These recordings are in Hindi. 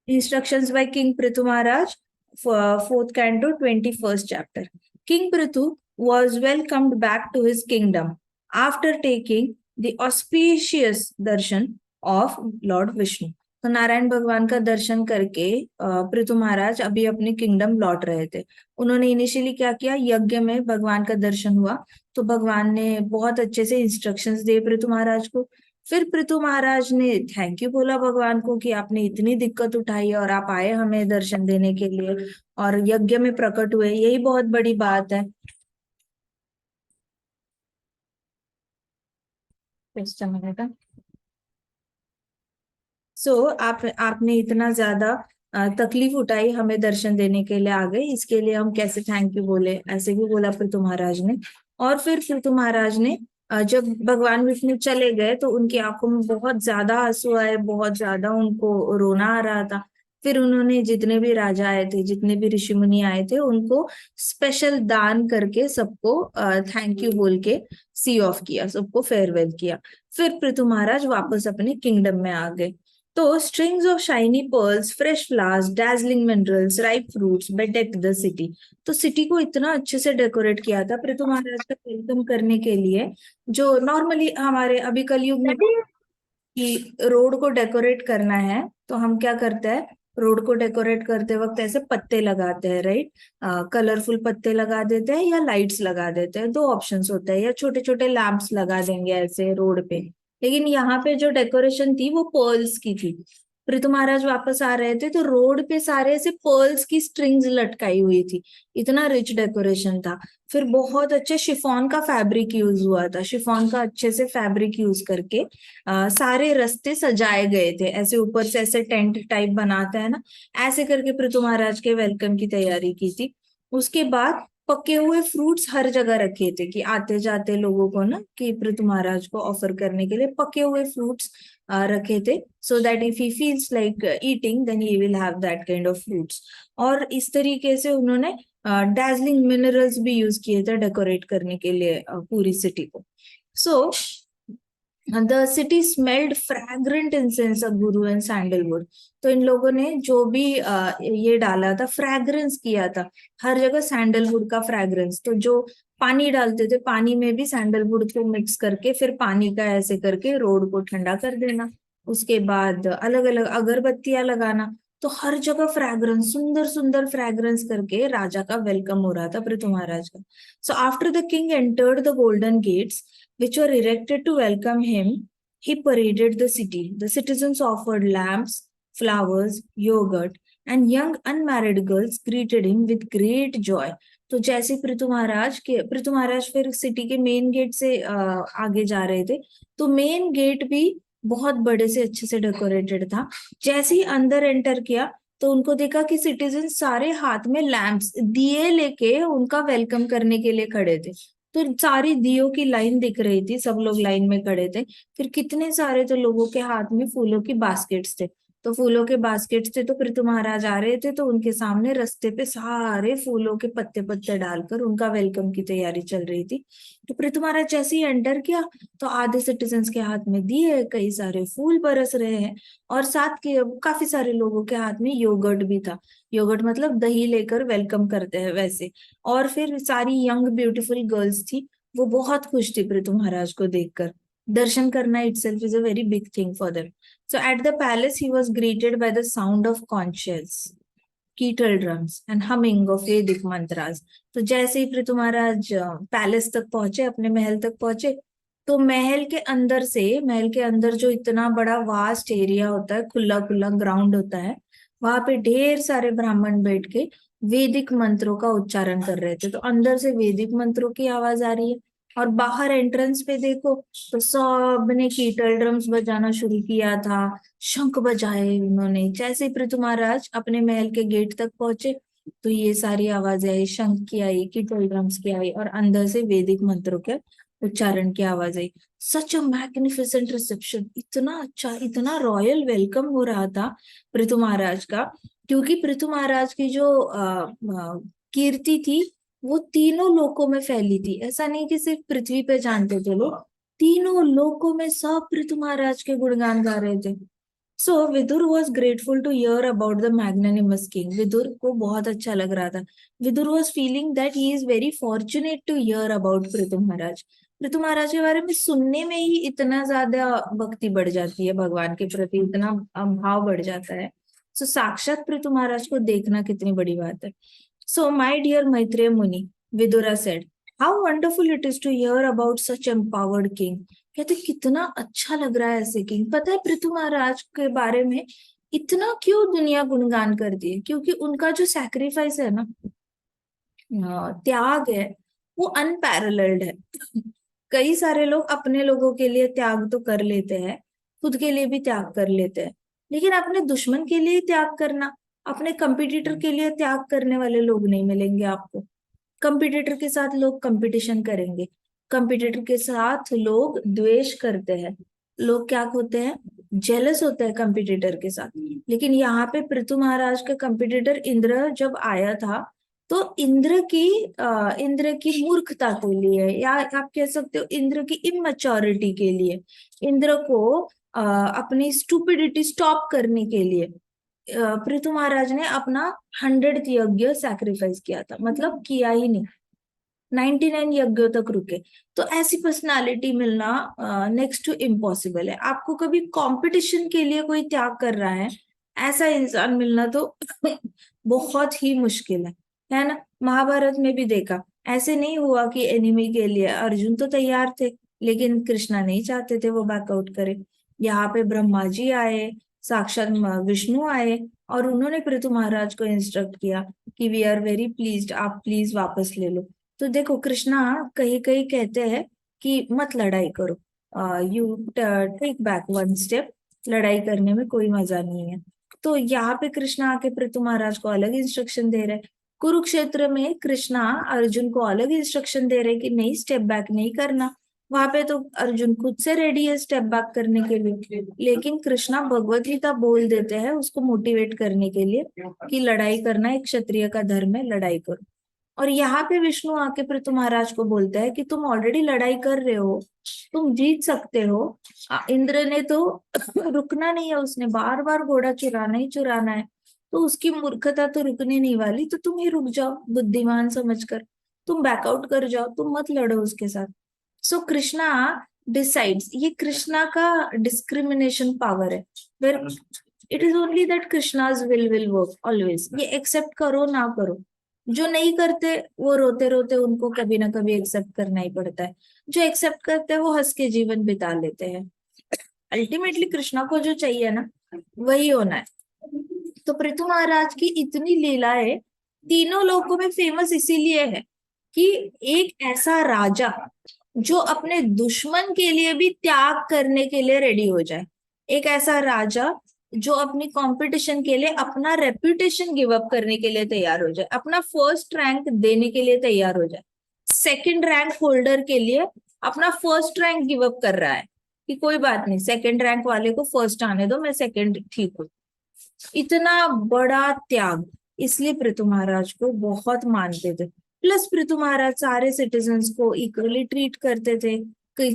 Instructions by King Prithu Maharaj, fourth canto, 21st chapter. King Prithu was welcomed back to his kingdom after taking the auspicious darshan of Lord Vishnu. तो नारायण भगवान का दर्शन करके पृथु महाराज अभी अपने किंगडम लौट रहे थे। उन्होंने इनिशियली क्या किया, यज्ञ में भगवान का दर्शन हुआ तो भगवान ने बहुत अच्छे से इंस्ट्रक्शंस दिए पृथु महाराज को। फिर पृथु महाराज ने थैंक यू बोला भगवान को कि आपने इतनी दिक्कत उठाई और आप आए हमें दर्शन देने के लिए और यज्ञ में प्रकट हुए, यही बहुत बड़ी बात है। आपने इतना ज्यादा तकलीफ उठाई हमें दर्शन देने के लिए आ गए, इसके लिए हम कैसे थैंक यू बोले, ऐसे भी बोला पृथु महाराज ने। और फिर पृथु महाराज ने जब भगवान विष्णु चले गए तो उनकी आंखों में बहुत ज्यादा आंसू आए, बहुत ज्यादा उनको रोना आ रहा था। फिर उन्होंने जितने भी राजा आए थे, जितने भी ऋषि मुनि आए थे, उनको स्पेशल दान करके सबको थैंक यू बोल के सी ऑफ किया, सबको फेयरवेल किया। फिर पृथु महाराज वापस अपने किंगडम में आ गए। तो strings of shiny pearls, fresh flowers, dazzling minerals, ripe fruits bedecked the city. तो सिटी को इतना अच्छे से डेकोरेट किया था पृथु महाराज का वेलकम करने के लिए। जो नॉर्मली हमारे अभी कलयुग में कि रोड को डेकोरेट करना है तो हम क्या करते हैं, रोड को डेकोरेट करते वक्त ऐसे पत्ते लगाते हैं, राइट। कलरफुल पत्ते लगा देते हैं या लाइट्स लगा देते हैं, दो ऑप्शंस होते हैं, या छोटे छोटे लैंप्स लगा देंगे ऐसे रोड पे। लेकिन यहाँ पे जो डेकोरेशन थी वो पर्ल्स की थी। पृथु महाराज वापस आ रहे थे तो रोड पे सारे ऐसे पर्ल्स की स्ट्रिंग्स लटकाई हुई थी, इतना रिच डेकोरेशन था। फिर बहुत अच्छे शिफॉन का फैब्रिक यूज हुआ था, शिफॉन का अच्छे से फैब्रिक यूज करके सारे रास्ते सजाए गए थे, ऐसे ऊपर से ऐसे टेंट टाइप बनाते हैं ना, ऐसे करके पृथु महाराज के वेलकम की तैयारी की थी। उसके बाद पके हुए फ्रूट्स हर जगह रखे थे कि आते जाते लोगों को ना, कि पृथु महाराज को ऑफर करने के लिए पके हुए फ्रूट्स रखे थे, so that if he feels like eating then he will have that kind of fruits. और इस तरीके से उन्होंने डैजलिंग मिनरल्स भी यूज किए थे डेकोरेट करने के लिए पूरी सिटी को। So the city smelled fragrant incense of guru and sandalwood. तो इन लोगों ने जो भी ये डाला था, फ्रैग्रेंस किया था हर जगह सैंडलवुड का फ्रैग्रेंस। तो जो पानी डालते थे, पानी में भी सैंडलवुड को मिक्स करके फिर पानी का ऐसे करके रोड को ठंडा कर देना। उसके बाद अलग अलग अगरबत्तियां लगाना। तो हर जगह फ्रैग्रेंस, सुंदर सुंदर फ्रैग्रेंस करके राजा का वेलकम हो रहा था पृथु महाराज का। So after the king entered the golden gates which were erected to welcome him, he paraded the city. The citizens offered lamps, flowers, yogurt, and young unmarried girls greeted him with great joy. तो जैसे पृथु महाराज फिर सिटी के मेन गेट से आगे जा रहे थे, तो मेन गेट भी बहुत बड़े से अच्छे से डेकोरेटेड था। जैसे ही अंदर एंटर किया तो उनको देखा कि सिटीजन सारे हाथ में लैंप्स, दिए लेके उनका वेलकम करने के लिए खड़े थे। तो सारी दियों की लाइन दिख रही थी, सब लोग लाइन में खड़े थे। फिर कितने सारे तो लोगों के हाथ में फूलों की बास्केट्स थे। तो फूलों के बास्केट्स थे तो पृथु महाराज आ रहे थे तो उनके सामने रास्ते पे सारे फूलों के पत्ते पत्ते डालकर उनका वेलकम की तैयारी चल रही थी। तो पृथु महाराज जैसे ही एंटर किया तो आधे सिटीजन्स के हाथ में दिए, कई सारे फूल बरस रहे हैं, और साथ के काफी सारे लोगों के हाथ में योगर्ट भी था। योगर्ट मतलब दही लेकर वेलकम करते हैं वैसे। और फिर सारी यंग ब्यूटीफुल गर्ल्स थी, वो बहुत खुश थी पृथु महाराज को देखकर। दर्शन करना itself is a very big thing for them. So at the palace, he was greeted by the sound of conch shells, kettle drums, and humming of Vedic mantras. तो जैसे ही पृथु महाराज पैलेस तक पहुंचे, अपने महल तक पहुंचे, तो महल के अंदर जो इतना बड़ा वास्ट एरिया होता है, खुला खुला ग्राउंड होता है, वहां पे ढेर सारे ब्राह्मण बैठ के वैदिक मंत्रों का उच्चारण कर रहे थे। तो अंदर से वैदिक मंत्रों की आवाज आ रही है, और बाहर एंट्रेंस पे देखो तो सबने कीटल ड्रम्स बजाना शुरू किया था, शंख बजाए उन्होंने। जैसे ही पृथु महाराज अपने महल के गेट तक पहुंचे तो ये सारी आवाजें आई, शंख की आई, कीटल ड्रम्स की आई, और अंदर से वैदिक मंत्रों के उच्चारण की आवाज आई। सच अ मैग्निफिसेंट रिसेप्शन, इतना अच्छा, इतना रॉयल वेलकम हो रहा था पृथु महाराज का। क्योंकि पृथु महाराज की जो कीर्ति थी वो तीनों लोकों में फैली थी। ऐसा नहीं कि सिर्फ पृथ्वी पे जानते थे लोग, तीनों लोकों में सब पृथु महाराज के गुणगान गा रहे थे। So Vidur was grateful to hear about the magnanimous king. Vidur को बहुत अच्छा लग रहा था। Vidur was feeling that he is very fortunate to hear about Prithu Maharaj. Prithu Maharaj के बारे में सुनने में ही इतना ज्यादा भक्ति बढ़ जाती है भगवान के प्रति, इतना भाव बढ़ जाता है। सो साक्षात पृथु महाराज को देखना कितनी बड़ी बात है। सो माई dear Maitreya Muni, Vidura said, how wonderful it is to hear about such empowered king. कहते कितना अच्छा लग रहा है ऐसे किंग। पता है पृथु महाराज के बारे में इतना क्यों दुनिया गुणगान करती है? क्योंकि उनका जो सैक्रिफाइस है ना, त्याग है, वो अनपैरेलल्ड है। कई सारे लोग अपने लोगों के लिए त्याग तो कर लेते हैं, खुद के लिए भी त्याग कर लेते हैं, लेकिन अपने दुश्मन के लिए त्याग करना, अपने कंपटीटर के लिए त्याग करने वाले लोग नहीं मिलेंगे आपको। कंपटीटर के साथ लोग कंपटीशन करेंगे, कंपटीटर के साथ लोग द्वेष करते हैं, लोग क्या होते हैं, जेलस होते हैं कंपटीटर के साथ। लेकिन यहाँ पे पृथु महाराज का कंपटीटर इंद्र जब आया था, तो इंद्र की मूर्खता के लिए, या आप कह सकते हो इंद्र की इमेच्योरिटी के लिए, इंद्र को अपनी स्टूपिडिटी स्टॉप करने के लिए पृथु महाराज ने अपना 100th यज्ञ सैक्रिफाइस किया था। मतलब किया ही नहीं, 99 यज्ञों तक रुके। तो ऐसी पर्सनालिटी मिलना नेक्स्ट टू इम्पॉसिबल है। आपको कभी कंपटीशन के लिए कोई त्याग कर रहा है, ऐसा इंसान मिलना तो बहुत ही मुश्किल है ना। महाभारत में भी देखा, ऐसे नहीं हुआ कि एनिमी के लिए अर्जुन तो तैयार थे, लेकिन कृष्णा नहीं चाहते थे वो बैकआउट करे। यहाँ पे ब्रह्मा जी आए, साक्षात विष्णु आए, और उन्होंने पृथु महाराज को इंस्ट्रक्ट किया कि वी आर वेरी प्लीज्ड, आप प्लीज वापस ले लो। तो देखो कृष्णा कहीं कहीं कहते हैं कि मत लड़ाई करो, you take back one step, लड़ाई करने में कोई मजा नहीं है। तो यहाँ पे कृष्णा आके पृथु महाराज को अलग इंस्ट्रक्शन दे रहे हैं। कुरुक्षेत्र में कृष्णा अर्जुन को अलग इंस्ट्रक्शन दे रहे कि नहीं, स्टेप बैक नहीं करना। वहां पे तो अर्जुन खुद से रेडी है स्टेप बैक करने के लिए, लेकिन कृष्णा भगवत गीता बोल देते हैं उसको मोटिवेट करने के लिए कि लड़ाई करना एक क्षत्रिय का धर्म है, लड़ाई करो। और यहाँ पे विष्णु आके पृथु महाराज को बोलता है कि तुम ऑलरेडी लड़ाई कर रहे हो, तुम जीत सकते हो। इंद्र ने तो रुकना नहीं है, उसने बार बार घोड़ा चुराना ही चुराना है, तो उसकी मूर्खता तो रुकने नहीं वाली। तो तुम ही रुक जाओ बुद्धिमान समझकर, तुम बैकआउट कर जाओ, तुम मत लड़ो उसके साथ। सो कृष्णा डिसाइड्स, ये कृष्णा का डिस्क्रिमिनेशन पावर है, where it is only that Krishna's will work always. ये एक्सेप्ट करो ना करो, जो नहीं करते वो रोते रोते उनको कभी ना कभी एक्सेप्ट करना ही पड़ता है, जो एक्सेप्ट करते हैं वो हंस के जीवन बिता लेते हैं। अल्टीमेटली कृष्णा को जो चाहिए ना, वही होना है। तो पृथु महाराज की इतनी लीलाएं तीनों लोगों में फेमस इसीलिए है कि एक ऐसा राजा जो अपने दुश्मन के लिए भी त्याग करने के लिए रेडी हो जाए, एक ऐसा राजा जो अपनी कंपटीशन के लिए अपना रेपुटेशन गिव अप करने के लिए तैयार हो जाए, अपना फर्स्ट रैंक देने के लिए तैयार हो जाए, सेकंड रैंक होल्डर के लिए अपना फर्स्ट रैंक गिव अप कर रहा है कि कोई बात नहीं, सेकंड रैंक वाले को फर्स्ट आने दो, मैं सेकंड ठीक हूँ। इतना बड़ा त्याग, इसलिए पृथु महाराज को बहुत मानते थे। प्लस पृथु महाराज सारे सिटीजन्स को इक्वली ट्रीट करते थे,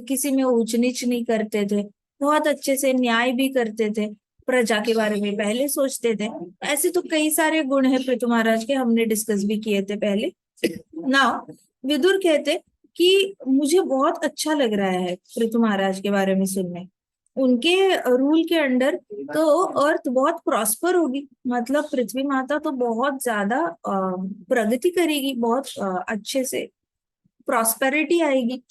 किसी में ऊंच नीच नहीं करते थे, बहुत अच्छे से न्याय भी करते थे, प्रजा के बारे में पहले सोचते थे। ऐसे तो कई सारे गुण हैं पृथु महाराज के, हमने डिस्कस भी किए थे पहले। नाउ विदुर कहते कि मुझे बहुत अच्छा लग रहा है पृथु महाराज के बारे में सुनने, उनके रूल के अंडर तो अर्थ बहुत प्रॉस्पर होगी, मतलब पृथ्वी माता तो बहुत ज्यादा प्रगति करेगी, बहुत अच्छे से प्रॉस्पेरिटी आएगी,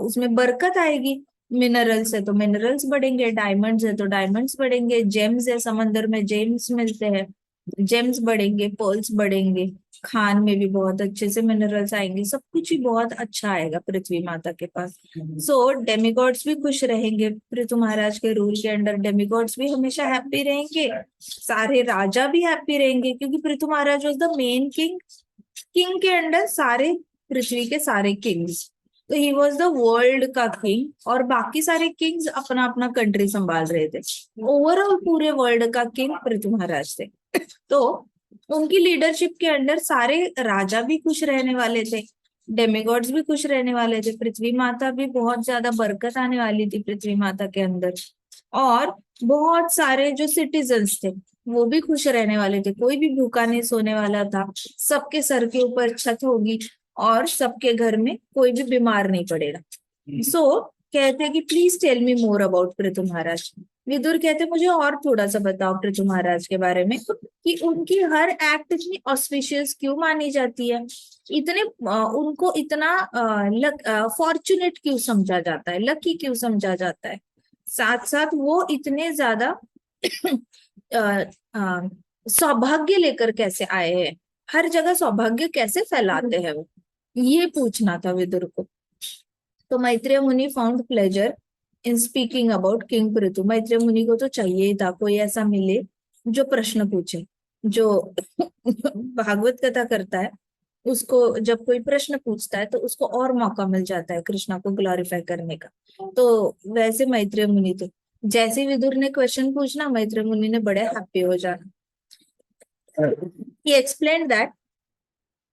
उसमें बरकत आएगी। मिनरल्स है तो मिनरल्स बढ़ेंगे, डायमंड्स है तो डायमंड्स बढ़ेंगे, जेम्स है समंदर में जेम्स मिलते हैं, जेम्स बढ़ेंगे, पर्ल्स बढ़ेंगे, खान में भी बहुत अच्छे से मिनरल्स आएंगे, सब कुछ ही बहुत अच्छा आएगा पृथ्वी माता के पास। सो डेमिगॉड्स भी खुश रहेंगे पृथु महाराज के रूल के अंडर, डेमिगॉड्स भी हमेशा हैप्पी रहेंगे, सारे राजा भी हैप्पी रहेंगे, क्योंकि Prithu Maharaj was the main king. King के अंडर सारे पृथ्वी के सारे किंग्स, तो ही वॉज द वर्ल्ड का किंग, और बाकी सारे किंग्स अपना अपना कंट्री संभाल रहे थे। ओवरऑल पूरे वर्ल्ड का किंग पृथु महाराज थे। तो उनकी लीडरशिप के अंडर सारे राजा भी खुश रहने वाले थे, डेमिगॉड्स भी खुश रहने वाले थे, पृथ्वी माता भी बहुत ज्यादा बरकत आने वाली थी पृथ्वी माता के अंदर। और बहुत सारे जो सिटीजन्स थे वो भी खुश रहने वाले थे, कोई भी भूखा नहीं सोने वाला था, सबके सर के ऊपर छत होगी और सबके घर में कोई भी बीमार नहीं पड़ेगा। सो कहते हैं कि please tell me more about Prithu Maharaj. Vidur कहते मुझे और थोड़ा सा बताओ पृथु महाराज के बारे में, कि उनकी हर एक्ट इतनी ऑस्पिशियस क्यों मानी जाती है, इतने उनको इतना फॉर्चुनेट क्यों समझा जाता है, लकी क्यों समझा जाता है, साथ साथ वो इतने ज्यादा अ, अ, सौभाग्य लेकर कैसे आए हैं, हर जगह सौभाग्य कैसे फैलाते हैं वो, ये पूछना था विदुर को। तो मैत्रेय मुनि found pleasure in speaking about king Prithu. Maitreya मुनि को तो चाहिए ही था कोई ऐसा मिले जो प्रश्न पूछे, जो भागवत कथा करता है उसको जब कोई प्रश्न पूछता है तो उसको और मौका मिल जाता है कृष्णा को ग्लोरीफाई करने का। तो वैसे मैत्रेय मुनि थे, जैसे ही विदुर ने क्वेश्चन पूछना मैत्रेय मुनि ने बड़े हैप्पी हो जाना। He explained that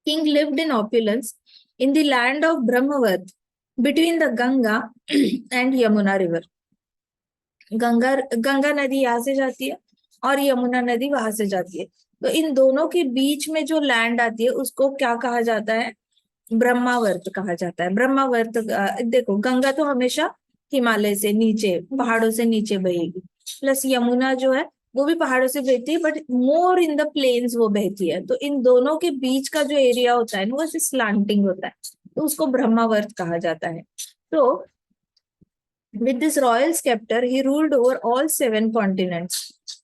king lived in opulence in the land of Brahmavat between the Ganga and Yamuna river. Ganga नदी यहाँ से जाती है और यमुना नदी वहां से जाती है, तो इन दोनों के बीच में जो लैंड आती है उसको क्या कहा जाता है, ब्रह्मावर्त कहा जाता है। ब्रह्मावर्त देखो गंगा तो हमेशा हिमालय से नीचे पहाड़ों से नीचे बहेगी, प्लस यमुना जो है वो भी पहाड़ों से बहती है but more in the plains वो बहती है, तो इन दोनों के बीच का जो एरिया होता है ना वो ऐसे स्लांटिंग होता है, तो उसको ब्रह्मावर्त कहा जाता है। तो with this royal scepter, he ruled over all 7 continents,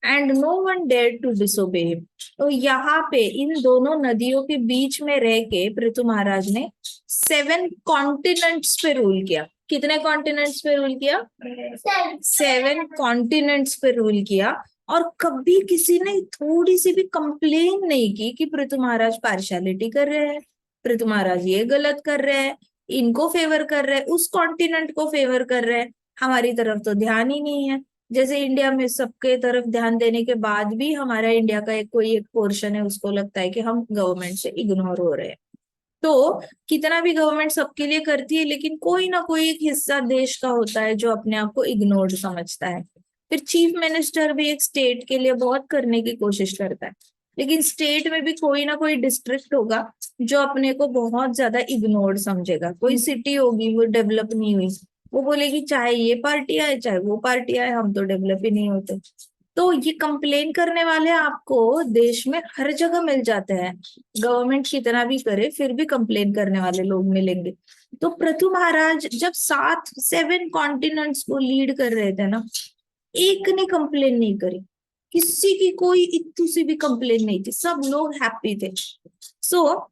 and no one dared to disobey him. तो यहाँ पे इन दोनों नदियों के बीच में रह के पृथु महाराज ने 7 कॉन्टिनेंट्स पे रूल किया। कितने कॉन्टिनेंट्स पे रूल किया? 7 कॉन्टिनेंट्स पे रूल किया, और कभी किसी ने थोड़ी सी भी कंप्लेन नहीं की कि पृथु महाराज पार्शियलिटी कर रहे हैं, पृथु महाराज ये गलत कर रहे हैं, इनको फेवर कर रहे हैं, उस कॉन्टिनेंट को फेवर कर रहे हैं, हमारी तरफ तो ध्यान ही नहीं है। जैसे इंडिया में सबके तरफ ध्यान देने के बाद भी हमारा इंडिया का कोई एक पोर्शन है उसको लगता है कि हम गवर्नमेंट से इग्नोर हो रहे हैं। तो कितना भी गवर्नमेंट सबके लिए करती है लेकिन कोई ना कोई एक हिस्सा देश का होता है जो अपने आप को इग्नोर्ड समझता है। फिर चीफ मिनिस्टर भी एक स्टेट के लिए बहुत करने की कोशिश करता है, लेकिन स्टेट में भी कोई ना कोई डिस्ट्रिक्ट होगा जो अपने को बहुत ज्यादा इग्नोर्ड समझेगा। कोई सिटी होगी वो डेवलप नहीं हुई, वो बोलेगी चाहे ये पार्टी आए चाहे वो पार्टी आए हम तो डेवलप ही नहीं होते। तो ये कंप्लेन करने वाले आपको देश में हर जगह मिल जाते हैं, गवर्नमेंट कितना भी करे फिर भी कंप्लेन करने वाले लोग मिलेंगे। तो पृथु महाराज जब 7 कॉन्टिनेंट्स को लीड कर रहे थे ना, एक ने कंप्लेन नहीं करी, किसी की कोई इतनी सी भी कंप्लेन नहीं थी, सब लोग हैप्पी थे। So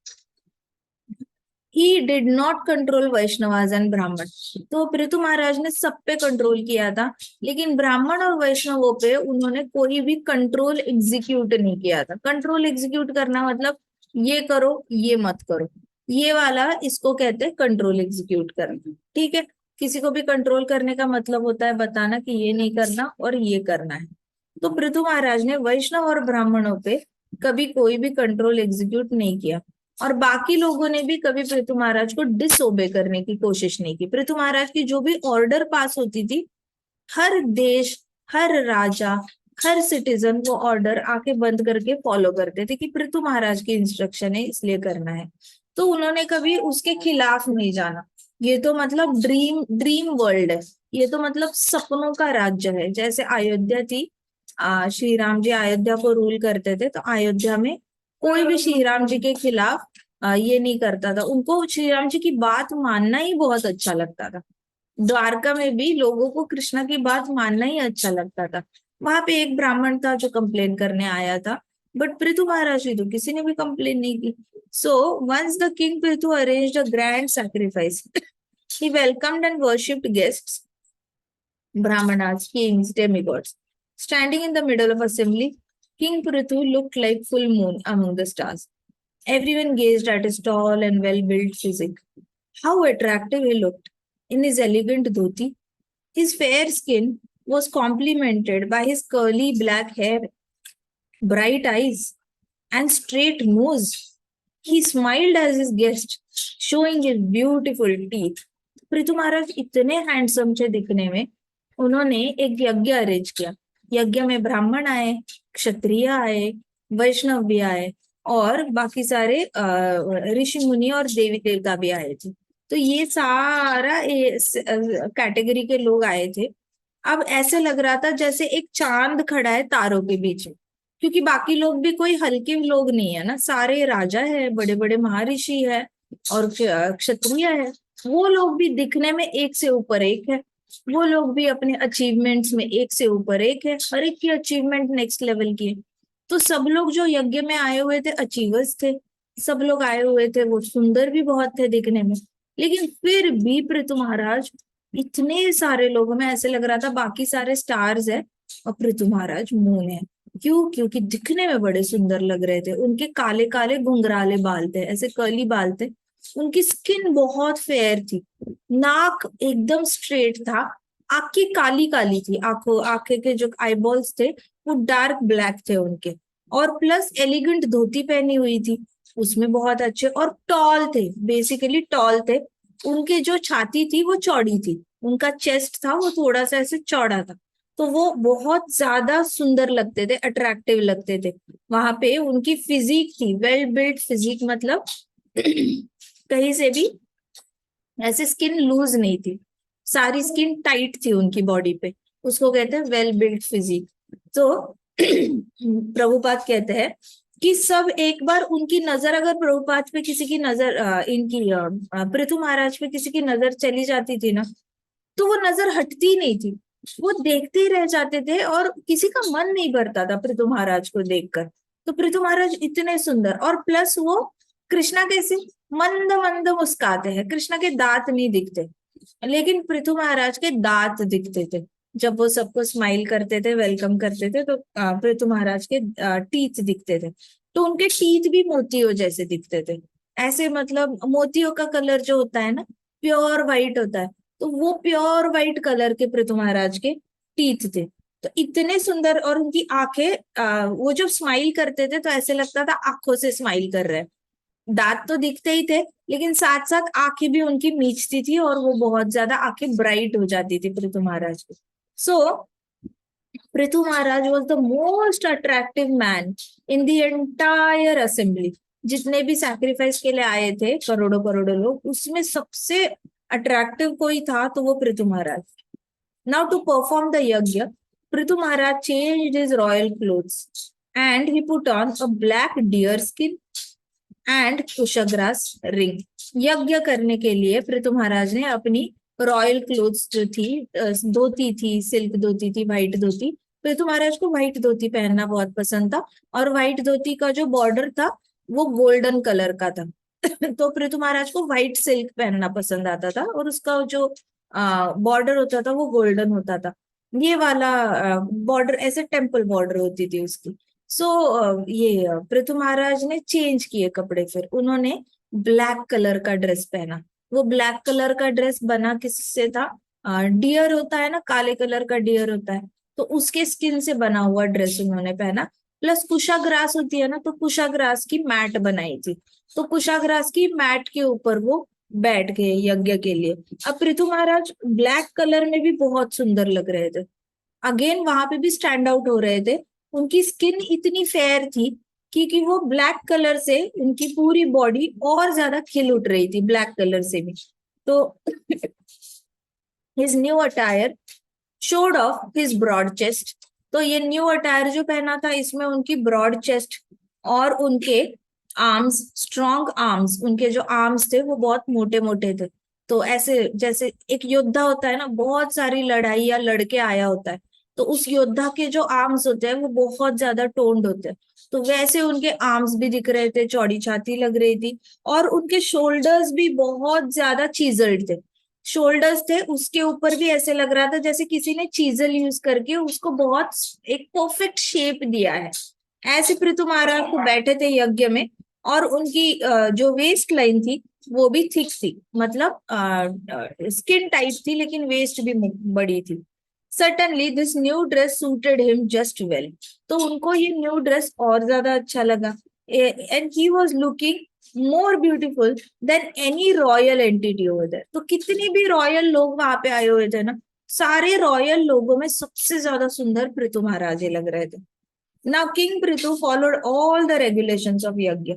he did not control Vaishnavas and Brahman. तो पृथु महाराज ने सब पे कंट्रोल किया था, लेकिन ब्राह्मण और वैष्णवों पे उन्होंने कोई भी कंट्रोल एग्जीक्यूट नहीं किया था। कंट्रोल एग्जीक्यूट करना मतलब ये करो ये मत करो, ये वाला इसको कहते हैं कंट्रोल एग्जीक्यूट करना। ठीक है, किसी को भी कंट्रोल करने का मतलब होता है बताना कि ये नहीं करना और ये करना है। तो पृथु महाराज ने वैष्णव और ब्राह्मणों पे कभी कोई भी कंट्रोल एग्जीक्यूट नहीं किया, और बाकी लोगों ने भी कभी पृथु महाराज को डिसओबे करने की कोशिश नहीं की। पृथु महाराज की जो भी ऑर्डर पास होती थी, हर देश, हर राजा, हर सिटीजन वो ऑर्डर आके बंद करके फॉलो करते थे कि पृथु महाराज की इंस्ट्रक्शन है इसलिए करना है। तो उन्होंने कभी उसके खिलाफ नहीं जाना। ये तो मतलब ड्रीम ड्रीम वर्ल्ड है, ये तो मतलब सपनों का राज्य है। जैसे अयोध्या थी, श्री राम जी अयोध्या को रूल करते थे, तो अयोध्या में कोई भी श्री राम जी के खिलाफ ये नहीं करता था, उनको श्री राम जी की बात मानना ही बहुत अच्छा लगता था। द्वारका में भी लोगों को कृष्णा की बात मानना ही अच्छा लगता था। वहां पे एक ब्राह्मण था जो कंप्लेन करने आया था, बट पृथु महाराज जी तो किसी ने भी कंप्लेन नहीं की। So once the king Prithu arranged a grand sacrifice, he welcomed and worshipped guests, brahmanas, kings, demigods. Standing in the middle of assembly, King Prithu looked like full moon among the stars. Everyone gazed at his tall and well-built physique. How attractive he looked in his elegant dhoti. His fair skin was complemented by his curly black hair, bright eyes, and straight nose. He smiled as his guest, showing his beautiful teeth. Prithu Maharaj इतने हैंडसम थे दिखने में उन्होंने एक यज्ञ अरेंज किया। यज्ञ में ब्राह्मण आए, क्षत्रिय आए, वैष्णव भी आए, और बाकी सारे ऋषि मुनि और देवी देवता भी आए थे। तो ये सारा कैटेगरी के लोग आए थे। अब ऐसे लग रहा था जैसे एक चांद खड़ा है तारों के बीच में, क्योंकि बाकी लोग भी कोई हल्के लोग नहीं है ना, सारे राजा है, बड़े बड़े महर्षि है, और क्षत्रिय है। वो लोग भी दिखने में एक से ऊपर एक है। वो लोग भी अपने अचीवमेंट्स में एक से ऊपर एक है, हर एक की अचीवमेंट नेक्स्ट लेवल की है। तो सब लोग जो यज्ञ में आए हुए थे अचीवर्स थे, सब लोग आए हुए थे, वो सुंदर भी बहुत थे दिखने में। लेकिन फिर भी पृथु महाराज, इतने सारे लोगों में ऐसे लग रहा था बाकी सारे स्टार्स है और पृथु महाराज मून है। क्यों? क्योंकि दिखने में बड़े सुंदर लग रहे थे। उनके काले काले घुंघराले बाल थे, ऐसे कर्ली बाल थे। उनकी स्किन बहुत फेयर थी, नाक एकदम स्ट्रेट था, आंखें काली काली थी, आंखों आंखें के जो आईबॉल्स थे वो डार्क ब्लैक थे उनके, और प्लस एलिगेंट धोती पहनी हुई थी उसमें बहुत अच्छे, और टॉल थे, बेसिकली टॉल थे। उनके जो छाती थी वो चौड़ी थी, उनका चेस्ट था वो थोड़ा सा ऐसे चौड़ा था। तो वो बहुत ज्यादा सुंदर लगते थे, अट्रैक्टिव लगते थे। वहां पे उनकी फिजिक थी, वेल बिल्ट फिजिक, मतलब कहीं से भी ऐसे स्किन लूज नहीं थी, सारी स्किन टाइट थी उनकी बॉडी पे। उसको कहते हैं वेल बिल्ट फिजिक। तो प्रभुपाद कहते हैं कि सब एक बार उनकी नजर, अगर प्रभुपाद पे किसी की नजर पृथु महाराज पे किसी की नजर चली जाती थी ना, तो वो नजर हटती नहीं थी, वो देखते ही रह जाते थे, और किसी का मन नहीं भरता था पृथु महाराज को देखकर। तो पृथु महाराज इतने सुंदर, और प्लस वो कृष्णा कैसे मंद मंद मुस्काते हैं, कृष्णा के दांत नहीं दिखते, लेकिन पृथु महाराज के दांत दिखते थे। जब वो सबको स्माइल करते थे, वेलकम करते थे, तो पृथु महाराज के टीथ दिखते थे। तो उनके टीथ भी मोतियों जैसे दिखते थे, ऐसे मतलब मोतियों का कलर जो होता है ना, प्योर व्हाइट होता है। तो वो प्योर व्हाइट कलर के पृथु महाराज के टीथ थे। तो इतने सुंदर, और उनकी आंखें, वो जब स्माइल करते थे तो ऐसे लगता था आंखों से स्माइल कर रहे हैं। दांत तो दिखते ही थे, लेकिन साथ साथ आंखें भी उनकी मीचती थी, और वो बहुत ज्यादा आंखें ब्राइट हो जाती थी पृथु महाराज की। So Prithu Maharaj was the most attractive man in the entire assembly. जितने भी सैक्रिफाइस के लिए आए थे करोड़ों करोड़ों लोग, उसमें सबसे अट्रैक्टिव कोई था तो वो पृथु महाराज। नाउ टू परफॉर्म द यज्ञ, पृथु महाराज changed his royal clothes and he put on a black deer skin and kusha grass ring. यज्ञ करने के लिए पृथु महाराज ने अपनी रॉयल क्लोथ्स जो थी, धोती थी, सिल्क धोती थी, व्हाइट धोती। पृथु महाराज को व्हाइट धोती पहनना बहुत पसंद था, और व्हाइट धोती का जो बॉर्डर था वो गोल्डन कलर का था। तो पृथु महाराज को व्हाइट सिल्क पहनना पसंद आता था, और उसका जो बॉर्डर होता था वो गोल्डन होता था। ये वाला बॉर्डर ऐसे टेम्पल बॉर्डर होती थी उसकी। सो ये पृथु महाराज ने चेंज किए कपड़े, फिर उन्होंने ब्लैक कलर का ड्रेस पहना। वो ब्लैक कलर का ड्रेस बना किससे था? डियर होता है ना, काले कलर का डियर होता है, तो उसके स्किन से बना हुआ ड्रेस उन्होंने पहना। प्लस कुशाग्रास होती है ना, तो कुशाग्रास की मैट बनाई थी, तो कुशाग्रास की मैट के ऊपर वो बैठ गए यज्ञ के लिए। अब पृथु महाराज ब्लैक कलर में भी बहुत सुंदर लग रहे थे, अगेन वहां पे भी स्टैंड आउट हो रहे थे। उनकी स्किन इतनी फेयर थी, क्योंकि वो ब्लैक कलर से उनकी पूरी बॉडी और ज्यादा खिल उठ रही थी ब्लैक कलर से भी। तो his new attire showed off his broad chest. तो ये न्यू अटायर जो पहना था, इसमें उनकी ब्रॉड चेस्ट और उनके आर्म्स, स्ट्रॉन्ग आर्म्स, उनके जो आर्म्स थे वो बहुत मोटे मोटे थे। तो ऐसे जैसे एक योद्धा होता है ना, बहुत सारी लड़ाई या लड़के आया होता है, तो उस योद्धा के जो आर्म्स होते हैं वो बहुत ज्यादा टोन्ड होते हैं। तो वैसे उनके आर्म्स भी दिख रहे थे, चौड़ी छाती लग रही थी, और उनके शोल्डर्स भी बहुत ज्यादा चीजल्ड थे। शोल्डर्स थे उसके ऊपर भी ऐसे लग रहा था जैसे किसी ने चीजल यूज करके उसको बहुत एक परफेक्ट शेप दिया है। ऐसे पृथु महाराज को बैठे थे यज्ञ में, और उनकी जो वेस्ट लाइन थी वो भी थिक थी, मतलब स्किन टाइट थी, लेकिन वेस्ट भी बड़ी थी। Certainly this new dress suited him just well. तो उनको ये न्यू ड्रेस और ज्यादा अच्छा लगा, and he was looking more beautiful than any royal entity over there. तो कितने भी रॉयल लोग वहां पे आए हुए थे ना, सारे रॉयल लोगों में सबसे ज्यादा सुंदर पृथु महाराज ही लग रहे थे। Now king Prithu followed all the regulations of yajna.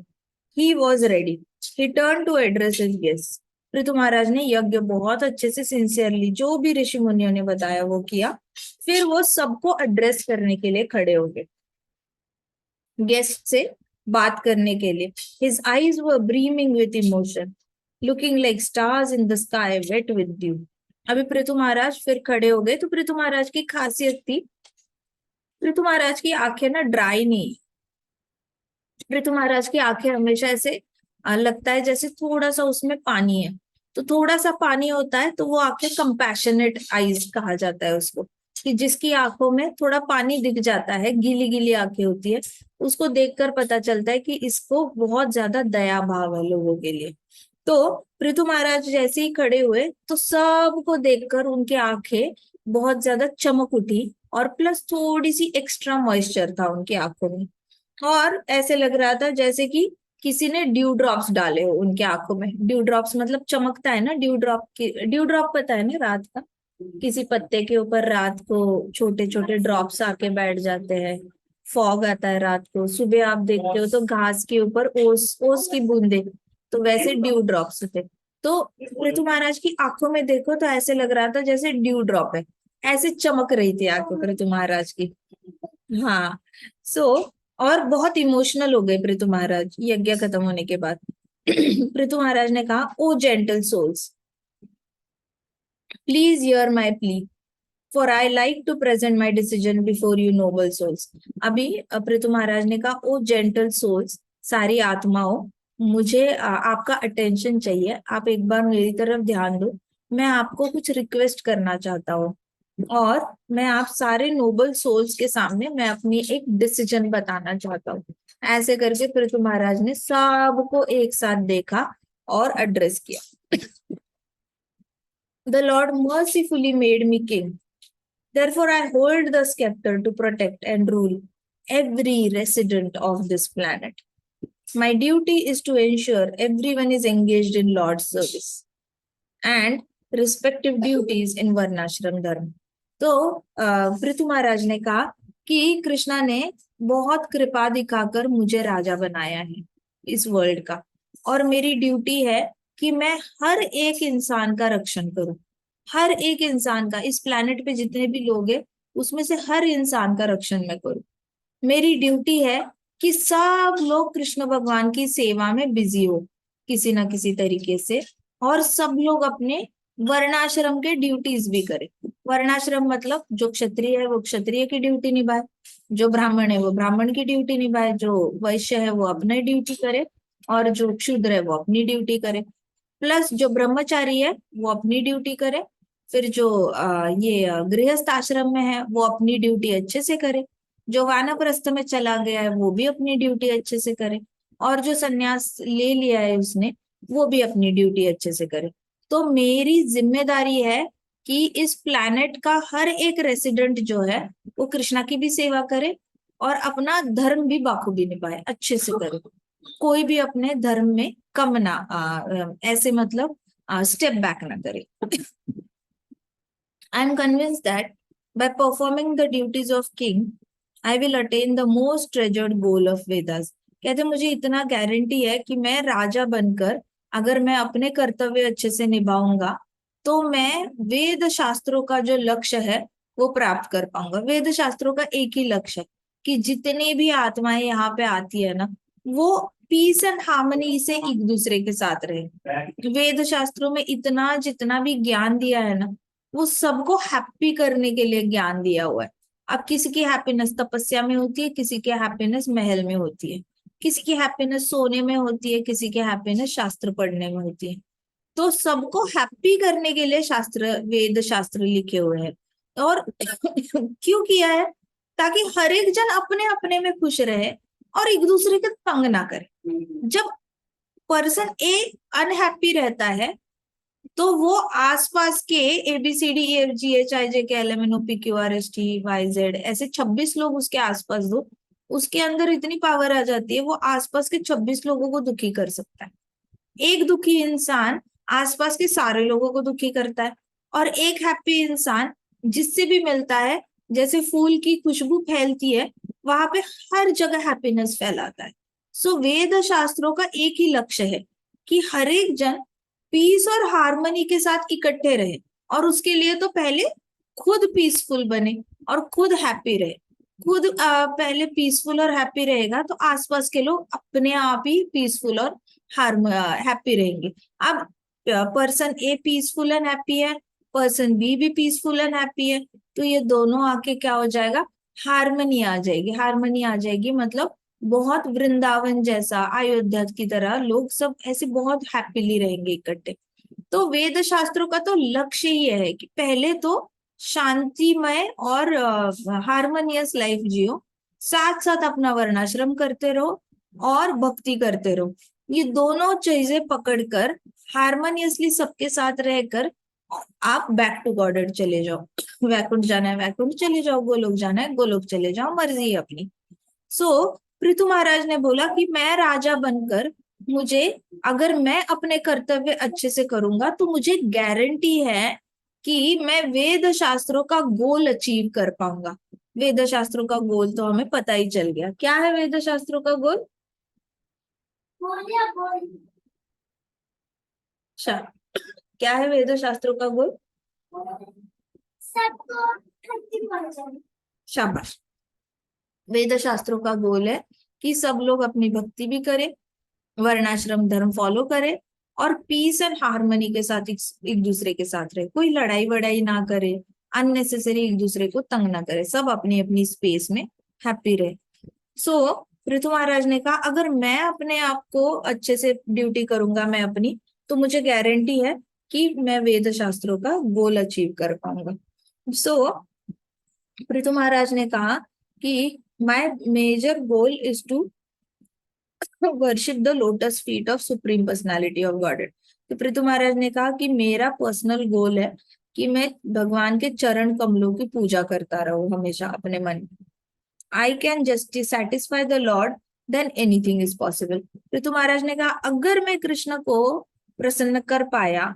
He was ready. He turn to address his guest. Prithu Maharaj ने यज्ञ बहुत अच्छे से सिंसियरली जो भी ऋषि मुनियों ने बताया वो किया। फिर वो सबको एड्रेस करने के लिए खड़े हो गए, गेस्ट से बात करने के लिए। His eyes were brimming with emotion, looking like stars in the sky wet with dew. अभी पृथु महाराज फिर खड़े हो गए। तो पृथु महाराज की खासियत थी, पृथु महाराज की आंखें ना ड्राई नहीं। पृथु महाराज की आंखें हमेशा ऐसे लगता है जैसे थोड़ा सा उसमें पानी है। तो थोड़ा सा पानी होता है तो वो आंखें कंपैशनेट आईज कहा जाता है उसको, कि जिसकी आंखों में थोड़ा पानी दिख जाता है, गीली गीली आंखें होती है, उसको देखकर पता चलता है कि इसको बहुत ज्यादा दया भाव है लोगों के लिए। तो पृथु महाराज जैसे ही खड़े हुए तो सबको देखकर उनकी आंखें बहुत ज्यादा चमक उठी, और प्लस थोड़ी सी एक्स्ट्रा मॉइस्चर था उनकी आंखों में। और ऐसे लग रहा था जैसे कि किसी ने ड्यू ड्रॉप्स डाले हो उनके आंखों में। ड्यू ड्रॉप्स मतलब चमकता है ना, ड्यू ड्रॉप की, ड्यू ड्रॉप पता है ना, रात का किसी पत्ते के ऊपर रात को छोटे छोटे ड्रॉप्स आके बैठ जाते हैं। फॉग आता है रात को, सुबह आप देखते हो तो घास के ऊपर ओस ओस की बूंदे, तो वैसे ड्यू ड्रॉप्स थे। तो पृथु महाराज की आंखों में देखो तो ऐसे लग रहा था जैसे ड्यू ड्रॉप है, ऐसे चमक रही थी आंखें पृथु महाराज की। हाँ। सो और बहुत इमोशनल हो गए पृथु महाराज यज्ञ खत्म होने के बाद। पृथु महाराज ने कहा, O gentle souls, please hear my plea, for I like to present my decision before you noble souls. अभी पृथु महाराज ने कहा, ओ जेंटल सोल्स, सारी आत्माओं, मुझे आपका अटेंशन चाहिए। आप एक बार मेरी तरफ ध्यान दो। मैं आपको कुछ रिक्वेस्ट करना चाहता हूँ, और मैं आप सारे नोबल सोल्स के सामने मैं अपनी एक डिसीजन बताना चाहता हूँ। ऐसे करके पृथु महाराज ने सबको एक साथ देखा और एड्रेस किया। The Lord mercifully made me king, therefore I hold the scepter to protect and rule every resident of this planet. My duty is to ensure everyone is engaged in Lord's service and respective duties in वर्णाश्रम धर्म। तो पृथु महाराज ने कहा कि कृष्णा ने बहुत कृपा दिखाकर मुझे राजा बनाया है इस वर्ल्ड का, और मेरी ड्यूटी है कि मैं हर एक इंसान का रक्षण करूं। हर एक इंसान का, इस प्लेनेट पे जितने भी लोग हैं उसमें से हर इंसान का रक्षण मैं करूं। मेरी ड्यूटी है कि सब लोग कृष्ण भगवान की सेवा में बिजी हो किसी ना किसी तरीके से, और सब लोग अपने वर्णाश्रम के ड्यूटीज भी करें। वर्णाश्रम मतलब जो क्षत्रिय है वो क्षत्रिय की ड्यूटी निभाए, जो ब्राह्मण है वो ब्राह्मण की ड्यूटी निभाए, जो वैश्य है वो अपनी ड्यूटी करे, और जो क्षुद्र है वो अपनी ड्यूटी करे, प्लस जो ब्रह्मचारी है वो अपनी ड्यूटी करे। फिर जो गृहस्थ आश्रम में है वो अपनी ड्यूटी अच्छे से करे, जो वानप्रस्थ में चला गया है वो भी अपनी ड्यूटी अच्छे से करे, और जो सन्यास ले लिया है उसने वो भी अपनी ड्यूटी अच्छे से करे। तो मेरी जिम्मेदारी है कि इस प्लैनेट का हर एक रेसिडेंट जो है वो कृष्णा की भी सेवा करे और अपना धर्म भी बाखूबी निभाए, अच्छे से करे। कोई भी अपने धर्म में कम ना ऐसे मतलब स्टेप बैक ना करे। I am convinced that by performing the duties of king, I will attain the most treasured goal of Vedas. कहते मुझे इतना गारंटी है कि मैं राजा बनकर अगर मैं अपने कर्तव्य अच्छे से निभाऊंगा तो मैं वेद शास्त्रों का जो लक्ष्य है वो प्राप्त कर पाऊंगा। वेद शास्त्रों का एक ही लक्ष्य है कि जितनी भी आत्माएं यहाँ पे आती है ना वो पीस एंड हार्मनी से एक दूसरे के साथ रहे। वेद शास्त्रों में इतना जितना भी ज्ञान दिया है ना वो सबको हैप्पी करने के लिए ज्ञान दिया हुआ है। अब किसी की हैप्पीनेस तपस्या में होती है, किसी की हैप्पीनेस महल में होती है, किसी की हैप्पीनेस सोने में होती है, किसी की हैप्पीनेस शास्त्र पढ़ने में होती है। तो सबको हैप्पी करने के लिए शास्त्र, वेद शास्त्र लिखे हुए हैं। और क्यों किया है? ताकि हर एक जन अपने अपने में खुश रहे और एक दूसरे के तंग ना करे। जब पर्सन ए अनहैप्पी रहता है तो वो आसपास के ABCDEFGHIJKLMNOPQRSTYZ ऐसे 26 लोग उसके आसपास दो, उसके अंदर इतनी पावर आ जाती है वो आसपास के 26 लोगों को दुखी कर सकता है। एक दुखी इंसान आसपास के सारे लोगों को दुखी करता है, और एक हैप्पी इंसान जिससे भी मिलता है, जैसे फूल की खुशबू फैलती है, वहां पे हर जगह हैप्पीनेस फैलाता है। सो वेद शास्त्रों का एक ही लक्ष्य है कि हर एक जन पीस और हार्मनी के साथ इकट्ठे रहे, और उसके लिए तो पहले खुद पीसफुल बने और खुद हैप्पी रहे। खुद पहले पीसफुल और हैप्पी रहेगा तो आसपास के लोग अपने आप ही पीसफुल और हैप्पी रहेंगे। अब person A peaceful and happy है, पर्सन बी भी पीसफुल एंड हैप्पी है, तो ये दोनों आके क्या हो जाएगा, हार्मनी आ जाएगी। हार्मनी आ जाएगी मतलब बहुत वृंदावन जैसा, अयोध्या की तरह लोग सब ऐसे बहुत हैप्पीली रहेंगे इकट्ठे। तो वेद शास्त्रों का तो लक्ष्य ही है कि पहले तो शांतिमय और हार्मोनियस लाइफ जियो, साथ साथ अपना वर्णाश्रम करते रहो और भक्ति करते रहो। ये दोनों चीजें पकड़कर हार्मोनियसली सबके साथ रहकर आप बैक टू गॉडेड चले जाओ। वैकुंठ जाना है वैकुंठ चले जाओ, गोलोक जाना है गोलोक चले जाओ, मर्जी है अपनी। सो पृथु महाराज ने बोला कि मैं राजा बनकर, मुझे, अगर मैं अपने कर्तव्य अच्छे से करूंगा तो मुझे गारंटी है कि मैं वेद शास्त्रों का गोल अचीव कर पाऊंगा। वेद शास्त्रों का गोल तो हमें पता ही चल गया, क्या है वेद शास्त्रों का गोल? अच्छा, क्या है वेद शास्त्रों का गोल? शाबाश। वेद शास्त्रों का गोल है कि सब लोग अपनी भक्ति भी करें, वर्णाश्रम धर्म फॉलो करे, और पीस एंड हार्मनी के साथ एक दूसरे के साथ रहे, कोई लड़ाई वड़ाई ना करे, अननेसेसरी एक दूसरे को तंग ना करे, सब अपनी अपनी स्पेस में हैप्पी रहे। सो पृथु महाराज ने कहा अगर मैं अपने आप को अच्छे से ड्यूटी करूंगा मैं अपनी, तो मुझे गारंटी है कि मैं वेद शास्त्रों का गोल अचीव कर पाऊंगा। सो पृथु महाराज ने कहा कि my major goal is to worship the lotus feet of supreme personality of Godhead. तो पृथु महाराज ने कहा कि मेरा पर्सनल गोल है कि मैं भगवान के चरण कमलों की पूजा करता रहूं हमेशा अपने मन में। I can just satisfy the lord, then anything is possible. Prithu Maharaj ने कहा अगर मैं कृष्ण को प्रसन्न कर पाया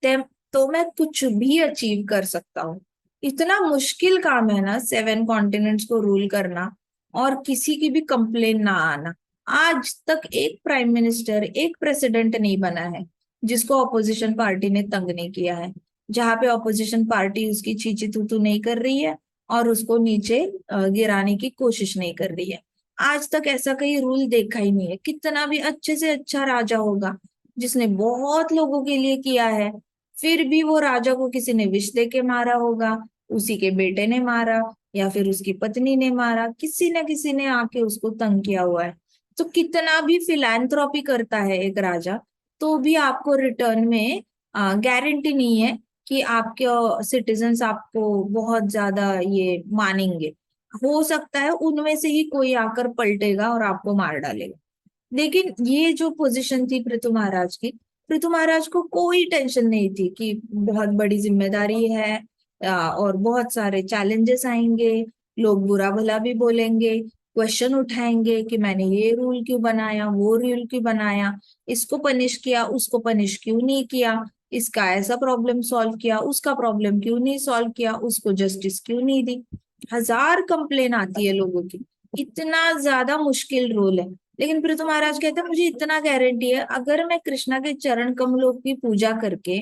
तो मैं कुछ भी अचीव कर सकता हूँ। इतना मुश्किल काम है ना 7 कॉन्टिनेंट्स को रूल करना, और किसी की भी कंप्लेन ना आना। आज तक एक प्राइम मिनिस्टर, एक प्रेसिडेंट नहीं बना है जिसको ऑपोजिशन पार्टी ने तंग नहीं किया है, जहां पे ऑपोजिशन पार्टी उसकी चीची तू नहीं कर रही है और उसको नीचे गिराने की कोशिश नहीं कर रही है। आज तक ऐसा कहीं रूल देखा ही नहीं है। कितना भी अच्छे से अच्छा राजा होगा जिसने बहुत लोगों के लिए किया है, फिर भी वो राजा को किसी ने विष दे के मारा होगा, उसी के बेटे ने मारा, या फिर उसकी पत्नी ने मारा, किसी न किसी ने आके उसको तंग किया हुआ है। तो कितना भी फिलैंथ्रोपी करता है एक राजा, तो भी आपको रिटर्न में गारंटी नहीं है कि आपके सिटीजन्स आपको बहुत ज्यादा ये मानेंगे। हो सकता है उनमें से ही कोई आकर पलटेगा और आपको मार डालेगा। लेकिन ये जो पोजीशन थी पृथु महाराज की, पृथु महाराज को कोई टेंशन नहीं थी कि बहुत बड़ी जिम्मेदारी है, और बहुत सारे चैलेंजेस आएंगे, लोग बुरा भला भी बोलेंगे, क्वेश्चन उठाएंगे कि मैंने ये रूल क्यों बनाया, वो रूल क्यों बनाया, इसको पनिश किया उसको पनिश क्यों नहीं किया, इसका ऐसा प्रॉब्लम सॉल्व किया उसका प्रॉब्लम क्यों नहीं सॉल्व किया, उसको जस्टिस क्यों नहीं दी। हजार कंप्लेन आती है लोगों की। इतना ज्यादा मुश्किल रोल है। लेकिन पृथु महाराज कहते हैं मुझे इतना गारंटी है अगर मैं कृष्णा के चरण कमलों की पूजा करके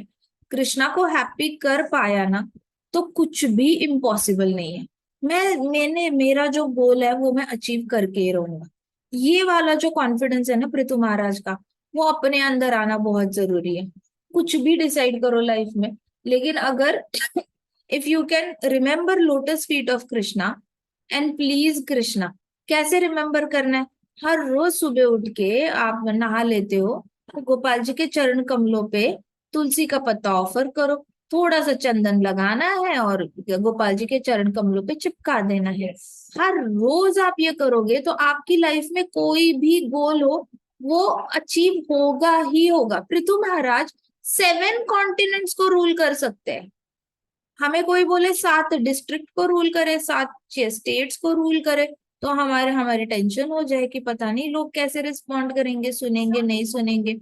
कृष्णा को हैप्पी कर पाया ना, तो कुछ भी इम्पॉसिबल नहीं है। मैंने मेरा जो गोल है वो मैं अचीव करके ही रहूंगा। ये वाला जो कॉन्फिडेंस है ना पृथु महाराज का, वो अपने अंदर आना बहुत जरूरी है। कुछ भी डिसाइड करो लाइफ में, लेकिन अगर if you can remember lotus feet of Krishna and please Krishna, कैसे रिमेम्बर करना है? हर रोज सुबह उठ के आप नहा लेते हो तो गोपाल जी के चरण कमलों पे तुलसी का पत्ता ऑफर करो, थोड़ा सा चंदन लगाना है और गोपाल जी के चरण कमलों पे चिपका देना है। हर रोज आप ये करोगे तो आपकी लाइफ में कोई भी गोल हो वो अचीव होगा ही होगा। पृथु महाराज 7 कॉन्टिनेंट्स को रूल कर सकते हैं। हमें कोई बोले 7 डिस्ट्रिक्ट को रूल करे, 7 स्टेट्स को रूल करे, तो हमारे हमारी टेंशन हो जाए कि पता नहीं लोग कैसे रिस्पॉन्ड करेंगे, सुनेंगे नहीं सुनेंगे।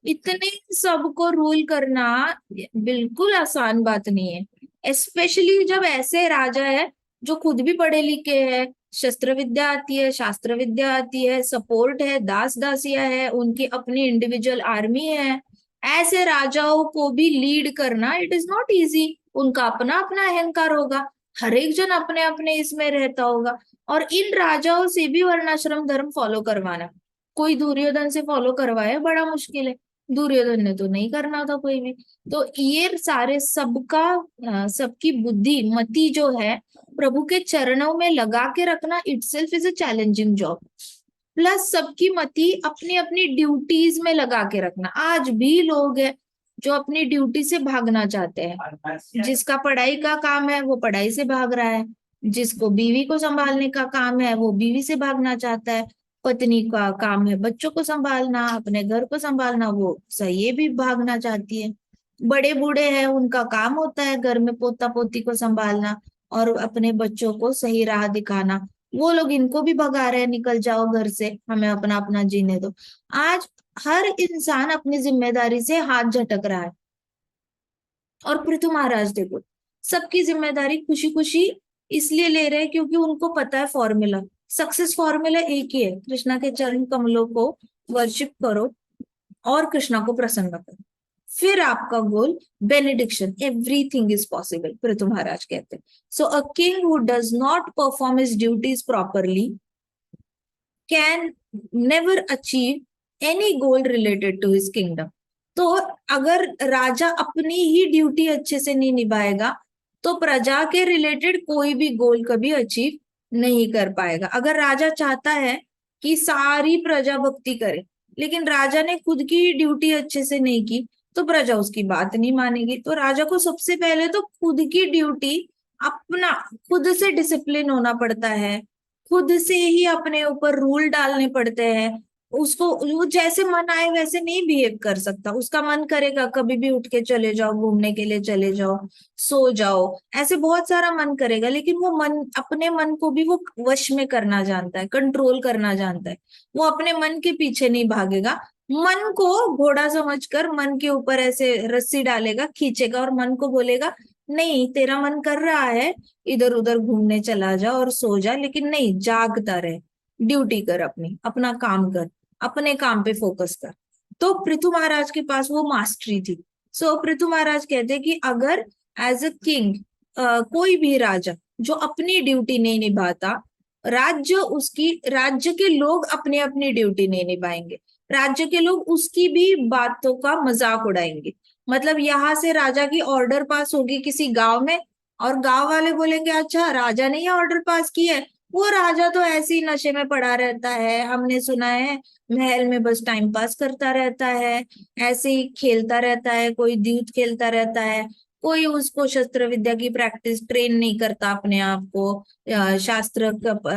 इतने सबको रूल करना बिल्कुल आसान बात नहीं है। स्पेशली जब ऐसे राजा है जो खुद भी पढ़े लिखे हैं, शस्त्र विद्या आती है, शास्त्र विद्या आती है, सपोर्ट है, दास दासियां है, उनकी अपनी इंडिविजुअल आर्मी है। ऐसे राजाओं को भी लीड करना इट इज नॉट इजी। उनका अपना अपना अहंकार होगा, हर एक जन अपने अपने इसमें रहता होगा। और इन राजाओं से भी वर्णाश्रम धर्म फॉलो करवाना, कोई दुर्योधन से फॉलो करवाए बड़ा मुश्किल है। दुर्योधन ने तो नहीं करना था कोई भी। तो ये सारे सबका सबकी बुद्धि मति जो है प्रभु के चरणों में लगा के रखना itself is a challenging job. Plus सबकी मति अपनी अपनी ड्यूटीज में लगा के रखना। आज भी लोग हैं जो अपनी ड्यूटी से भागना चाहते हैं। जिसका पढ़ाई का काम है वो पढ़ाई से भाग रहा है, जिसको बीवी को संभालने का काम है वो बीवी से भागना चाहता है, पत्नी का काम है बच्चों को संभालना, अपने घर को संभालना, वो सही ये भी भागना चाहती है। बड़े बूढ़े हैं उनका काम होता है घर में पोता पोती को संभालना और अपने बच्चों को सही राह दिखाना। वो लोग इनको भी भगा रहे हैं, निकल जाओ घर से, हमें अपना अपना जीने दो। आज हर इंसान अपनी जिम्मेदारी से हाथ झटक रहा है। और पृथु महाराज देखो, सबकी जिम्मेदारी खुशी खुशी इसलिए ले रहे हैं क्योंकि उनको पता है फॉर्मूला, सक्सेस फॉर्मूला एक ही है, कृष्णा के चरण कमलों को वर्शिप करो और कृष्णा को प्रसन्न करो, फिर आपका goal benediction, everything is possible, Prithu Maharaj कहते हैं। So a king who does not perform his duties properly can never achieve any goal related to his kingdom. तो अगर राजा अपनी ही ड्यूटी अच्छे से नहीं निभाएगा तो प्रजा के रिलेटेड कोई भी गोल कभी अचीव नहीं कर पाएगा। अगर राजा चाहता है कि सारी प्रजा भक्ति करे लेकिन राजा ने खुद की ड्यूटी अच्छे से नहीं की तो प्रजा उसकी बात नहीं मानेगी। तो राजा को सबसे पहले तो खुद की ड्यूटी, अपना खुद से डिसिप्लिन होना पड़ता है, खुद से ही अपने ऊपर रूल डालने पड़ते हैं। उसको वो जैसे मन आए वैसे नहीं बिहेव कर सकता। उसका मन करेगा कभी भी उठ के चले जाओ, घूमने के लिए चले जाओ, सो जाओ, ऐसे बहुत सारा मन करेगा, लेकिन वो मन, अपने मन को भी वो वश में करना जानता है, कंट्रोल करना जानता है। वो अपने मन के पीछे नहीं भागेगा, मन को घोड़ा समझकर मन के ऊपर ऐसे रस्सी डालेगा, खींचेगा और मन को बोलेगा नहीं तेरा मन कर रहा है इधर उधर घूमने चला जा और सो जा, लेकिन नहीं, जागता रहे, ड्यूटी कर, अपनी अपना काम कर, अपने काम पे फोकस कर। तो पृथु महाराज के पास वो मास्टरी थी। सो पृथु महाराज कहते हैं कि अगर एज अ किंग कोई भी राजा जो अपनी ड्यूटी नहीं निभाता, राज्य के लोग अपनी अपनी ड्यूटी नहीं निभाएंगे, राज्य के लोग उसकी भी बातों का मजाक उड़ाएंगे। मतलब यहाँ से राजा की ऑर्डर पास होगी किसी गांव में और गांव वाले बोलेंगे अच्छा राजा ने ये ऑर्डर पास की है, वो राजा तो ऐसे ही नशे में पड़ा रहता है, हमने सुना है महल में बस टाइम पास करता रहता है, ऐसे ही खेलता रहता है, कोई द्यूत खेलता रहता है, कोई उसको शस्त्र विद्या की प्रैक्टिस ट्रेन नहीं करता अपने आप को, शास्त्र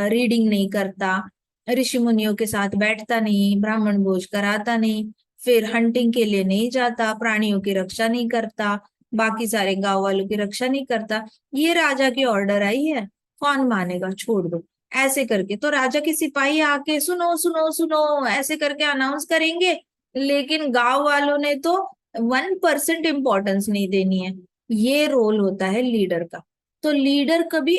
रीडिंग नहीं करता, ऋषि मुनियों के साथ बैठता नहीं, ब्राह्मण भोज कराता नहीं, फिर हंटिंग के लिए नहीं जाता, प्राणियों की रक्षा नहीं करता, बाकी सारे गांव वालों की रक्षा नहीं करता, ये राजा की ऑर्डर आई है, कौन मानेगा, छोड़ दो, ऐसे करके। तो राजा के सिपाही आके सुनो सुनो सुनो ऐसे करके अनाउंस करेंगे, लेकिन गांव वालों ने तो 1% इंपॉर्टेंस नहीं देनी है। ये रोल होता है लीडर का। तो लीडर कभी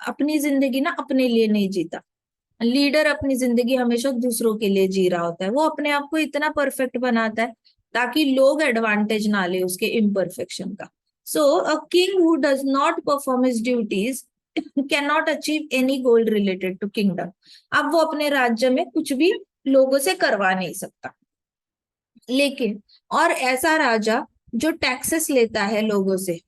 अपनी जिंदगी ना अपने लिए नहीं जीता। लीडर अपनी जिंदगी हमेशा दूसरों के लिए जी रहा होता है। वो अपने आप को इतना परफेक्ट बनाता है ताकि लोग एडवांटेज ना ले उसके इम्परफेक्शन का। So a king who does not perform his duties can not achieve any goal related to kingdom. अब वो अपने राज्य में कुछ भी लोगों से करवा नहीं सकता। लेकिन और ऐसा राजा जो टैक्सेस लेता है लोगों से,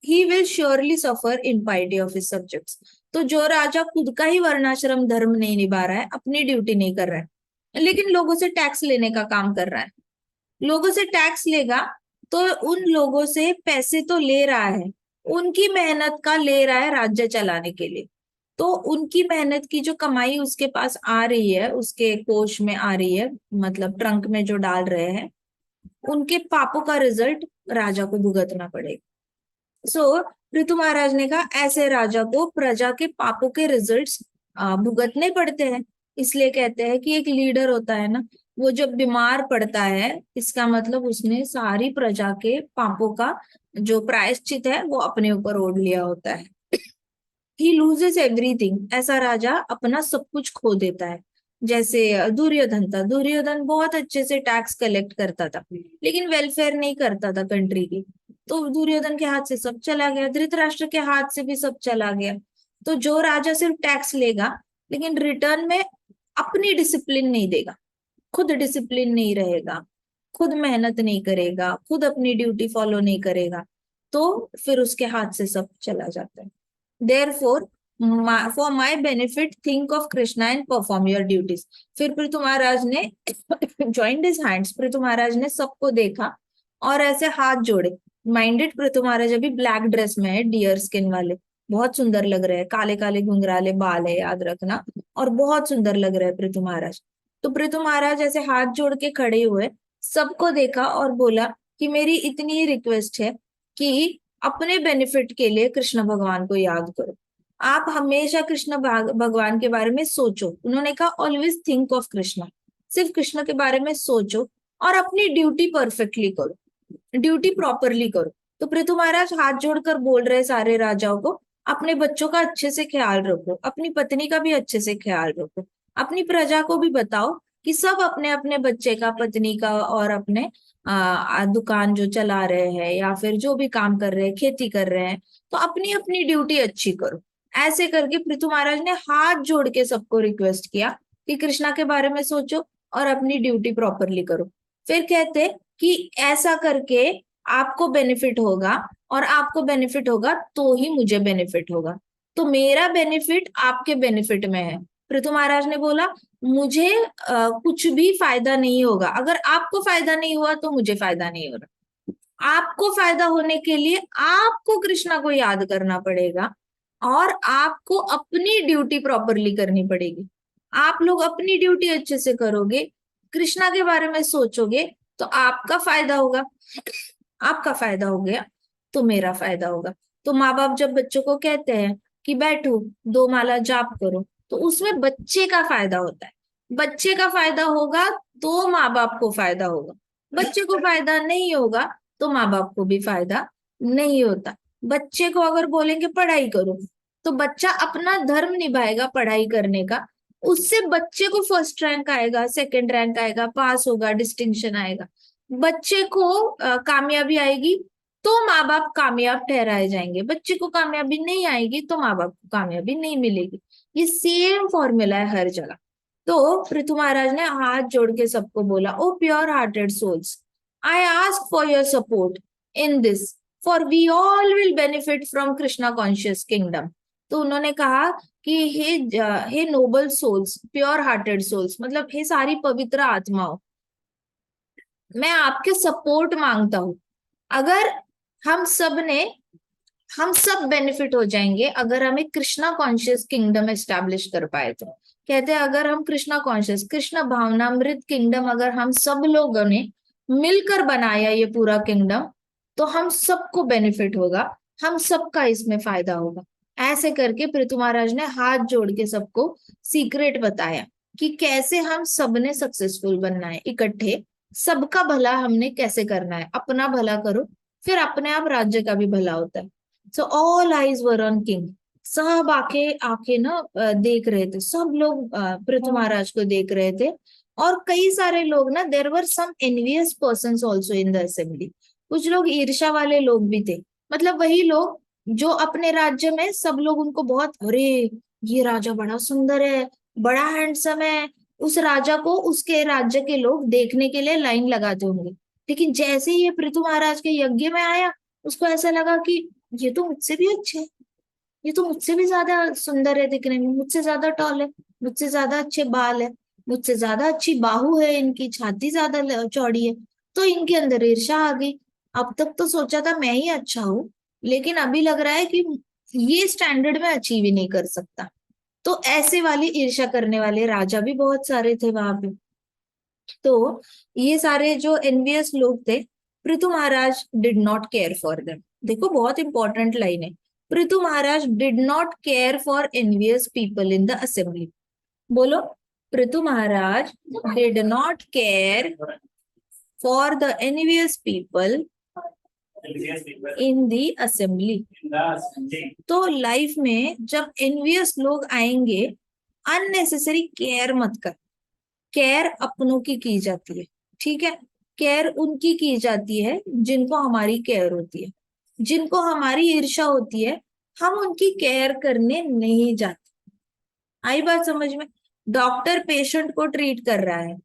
he will surely suffer in पाइटी of his subjects. तो जो राजा खुद का ही वर्णाश्रम धर्म नहीं निभा रहा है, अपनी ड्यूटी नहीं कर रहा है, लेकिन लोगों से टैक्स लेने का काम कर रहा है, लोगों से टैक्स लेगा तो उन लोगों से पैसे तो ले रहा है, उनकी मेहनत का ले रहा है राज्य चलाने के लिए। तो उनकी मेहनत की जो कमाई उसके पास आ रही है, उसके कोष में आ रही है, मतलब ट्रंक में जो डाल रहे हैं, उनके पापों का रिजल्ट राजा को भुगतना पड़ेगा। सो ऋतु महाराज ने कहा ऐसे राजा को प्रजा के पापों के रिजल्ट्स भुगतने पड़ते हैं। इसलिए कहते हैं कि एक लीडर होता है ना, वो जब बीमार पड़ता है, इसका मतलब उसने सारी प्रजा के पापों का जो प्रायश्चित है वो अपने ऊपर ओढ़ लिया होता है। ही लूजेस एवरीथिंग, ऐसा राजा अपना सब कुछ खो देता है। जैसे दुर्योधन था, दुर्योधन बहुत अच्छे से टैक्स कलेक्ट करता था, लेकिन वेलफेयर नहीं करता था कंट्री की, तो दुर्योधन के हाथ से सब चला गया। धृतराष्ट्र के हाथ से भी सब चला गया। तो जो राजा सिर्फ टैक्स लेगा, लेकिन रिटर्न में अपनी डिसिप्लिन नहीं देगा, खुद डिसिप्लिन नहीं रहेगा, खुद मेहनत नहीं करेगा, खुद अपनी ड्यूटी फॉलो नहीं करेगा, तो फिर उसके हाथ से सब चला जाता है। Therefore, for my benefit, think of Krishna and perform your duties. फिर पृथु महाराज ने joined his hands, Prithu Maharaj ने सबको देखा और ऐसे हाथ जोड़े। माइंडेड पृथु महाराज अभी ब्लैक ड्रेस में है, डियर स्किन वाले, बहुत सुंदर लग रहे हैं, काले काले घुंघराले बाल है, याद रखना, और बहुत सुंदर लग रहे हैं पृथु महाराज। तो पृथु महाराज ऐसे हाथ जोड़ के खड़े हुए, सबको देखा और बोला कि मेरी इतनी ही रिक्वेस्ट है कि अपने बेनिफिट के लिए कृष्ण भगवान को याद करो। आप हमेशा कृष्ण भगवान के बारे में सोचो। उन्होंने कहा ऑलवेज थिंक ऑफ कृष्णा, सिर्फ कृष्ण के बारे में सोचो और अपनी ड्यूटी परफेक्टली करो, ड्यूटी प्रॉपरली करो। तो पृथु महाराज हाथ जोड़कर बोल रहे सारे राजाओं को, अपने बच्चों का अच्छे से ख्याल रखो, अपनी पत्नी का भी अच्छे से ख्याल रखो, अपनी प्रजा को भी बताओ कि सब अपने अपने बच्चे का, पत्नी का और अपने दुकान जो चला रहे हैं या फिर जो भी काम कर रहे हैं, खेती कर रहे हैं, तो अपनी अपनी ड्यूटी अच्छी करो। ऐसे करके पृथु महाराज ने हाथ जोड़ के सबको रिक्वेस्ट किया कि कृष्णा के बारे में सोचो और अपनी ड्यूटी प्रॉपरली करो। फिर कहते कि ऐसा करके आपको बेनिफिट होगा, और आपको बेनिफिट होगा तो ही मुझे बेनिफिट होगा, तो मेरा बेनिफिट आपके बेनिफिट में है। पृथु महाराज ने बोला मुझे कुछ भी फायदा नहीं होगा, अगर आपको फायदा नहीं हुआ तो मुझे फायदा नहीं हो रहा। आपको फायदा होने के लिए आपको कृष्णा को याद करना पड़ेगा और आपको अपनी ड्यूटी प्रॉपरली करनी पड़ेगी। आप लोग अपनी ड्यूटी अच्छे से करोगे, कृष्णा के बारे में सोचोगे, तो आपका फायदा होगा, आपका फायदा हो गया तो मेरा फायदा होगा। तो माँ बाप जब बच्चों को कहते हैं कि बैठो 2 माला जाप करो, तो उसमें बच्चे का फायदा होता है। बच्चे का फायदा होगा तो माँ बाप को फायदा होगा, बच्चे को फायदा नहीं होगा तो माँ बाप को भी फायदा नहीं होता। बच्चे को अगर बोलेंगे पढ़ाई करो, तो बच्चा अपना धर्म निभाएगा पढ़ाई करने का, उससे बच्चे को फर्स्ट रैंक आएगा, सेकंड रैंक आएगा, पास होगा, डिस्टिंक्शन आएगा, बच्चे को कामयाबी आएगी तो माँ बाप कामयाब ठहराए जाएंगे, बच्चे को कामयाबी नहीं आएगी तो माँ बाप को कामयाबी नहीं मिलेगी। ये सेम फॉर्मूला है हर जगह। तो पृथु महाराज ने हाथ जोड़ के सबको बोला, O pure hearted souls, I ask for your support in this, for we all will benefit from Krishna conscious kingdom. तो उन्होंने कहा कि हे noble souls, pure hearted souls, मतलब हे सारी पवित्र आत्माओं, मैं आपके सपोर्ट मांगता हूं। अगर हम सब ने हम सब बेनिफिट हो जाएंगे अगर हम एक कृष्णा कॉन्शियस किंगडम एस्टैब्लिश कर पाए तो। कहते हैं अगर हम कृष्णा कॉन्शियस, कृष्ण भावनामृत किंगडम अगर हम सब लोगों ने मिलकर बनाया ये पूरा किंगडम, तो हम सबको बेनिफिट होगा, हम सबका इसमें फायदा होगा। ऐसे करके पृथु महाराज ने हाथ जोड़ के सबको सीक्रेट बताया कि कैसे हम सबने सक्सेसफुल बनना है इकट्ठे, सबका भला हमने कैसे करना है। अपना भला करो, फिर अपने आप राज्य का भी भला होता है। So all eyes were on king, सब आके आके ना देख रहे थे, सब लोग पृथु महाराज को देख रहे थे। और कई सारे लोग ना, there were some envious persons also in the assembly, कुछ लोग ईर्ष्या वाले लोग भी थे, मतलब वही लोग जो अपने राज्य में सब लोग उनको बहुत, अरे ये राजा बड़ा सुंदर है, बड़ा हैंडसम है, उस राजा को उसके राज्य के लोग देखने के लिए लाइन लगाते होंगे। लेकिन जैसे ही ये पृथु महाराज के यज्ञ में आया, उसको ऐसा लगा कि ये तो मुझसे भी अच्छे है, ये तो मुझसे भी ज्यादा सुंदर है दिखने में, मुझसे ज्यादा टॉल है, मुझसे ज्यादा अच्छे बाल है, मुझसे ज्यादा अच्छी बाहु है, इनकी छाती ज्यादा चौड़ी है। तो इनके अंदर ईर्ष्या आ गई। अब तक तो सोचा था मैं ही अच्छा हूं, लेकिन अभी लग रहा है कि ये स्टैंडर्ड में अचीव ही नहीं कर सकता। तो ऐसे वाले ईर्ष्या करने वाले राजा भी बहुत सारे थे वहां पे। तो ये सारे जो एनवियस लोग थे, Prithu Maharaj did not care for them. देखो बहुत इंपॉर्टेंट लाइन है, Prithu Maharaj did not care for envious people in the assembly. बोलो, Prithu Maharaj did not care for the envious people in the assembly. तो लाइफ में जब एनवियस लोग आएंगे, अननेसेसरी केयर मत कर। केयर अपनों की जाती है, ठीक है। केयर उनकी की जाती है जिनको हमारी केयर होती है। जिनको हमारी ईर्ष्या होती है, हम उनकी केयर करने नहीं जाते। आई बात समझ में? डॉक्टर पेशेंट को ट्रीट कर रहा है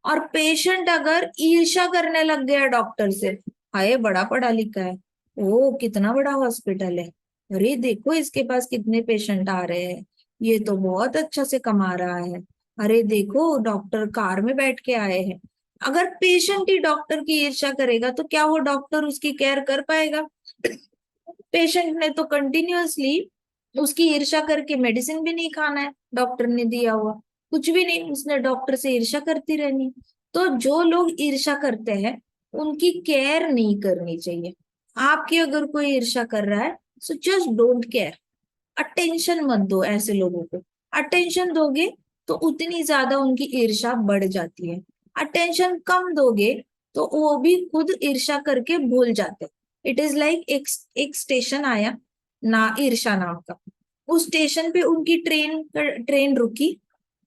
और पेशेंट अगर ईर्ष्या करने लग गया डॉक्टर से, हाय बड़ा पढ़ा लिखा है, ओ कितना बड़ा हॉस्पिटल है, अरे देखो इसके पास कितने पेशेंट आ रहे हैं, ये तो बहुत अच्छा से कमा रहा है, अरे देखो डॉक्टर कार में बैठ के आए हैं। अगर पेशेंट ही डॉक्टर की ईर्ष्या करेगा तो क्या वो डॉक्टर उसकी केयर कर पाएगा? पेशेंट ने तो कंटिन्यूअसली उसकी ईर्ष्या करके मेडिसिन भी नहीं खाना है, डॉक्टर ने दिया हुआ कुछ भी नहीं, उसने डॉक्टर से ईर्ष्या करती रहनी। तो जो लोग ईर्ष्या करते हैं उनकी केयर नहीं करनी चाहिए। आपकी अगर कोई ईर्ष्या कर रहा है, so just don't care. Attention मत दो ऐसे लोगों को। अटेंशन दोगे तो उतनी ज्यादा उनकी ईर्ष्या बढ़ जाती है। अटेंशन कम दोगे तो वो भी खुद ईर्ष्या करके भूल जाते हैं। इट इज लाइक एक स्टेशन आया ना, ईर्ष्या नाम का। उस स्टेशन पे उनकी ट्रेन रुकी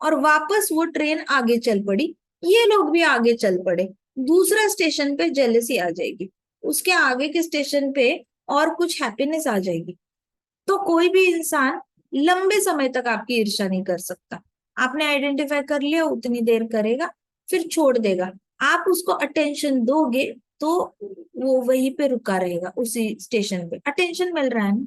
और वापस वो ट्रेन आगे चल पड़ी। ये लोग भी आगे चल पड़े। दूसरा स्टेशन पे जेलसी आ जाएगी, उसके आगे के स्टेशन पे और कुछ हैप्पीनेस आ जाएगी। तो कोई भी इंसान लंबे समय तक आपकी ईर्ष्या नहीं कर सकता। आपने आइडेंटिफाई कर लिया, उतनी देर करेगा, फिर छोड़ देगा। आप उसको अटेंशन दोगे तो वो वहीं पे रुका रहेगा, उसी स्टेशन पे। अटेंशन मिल रहा है ना,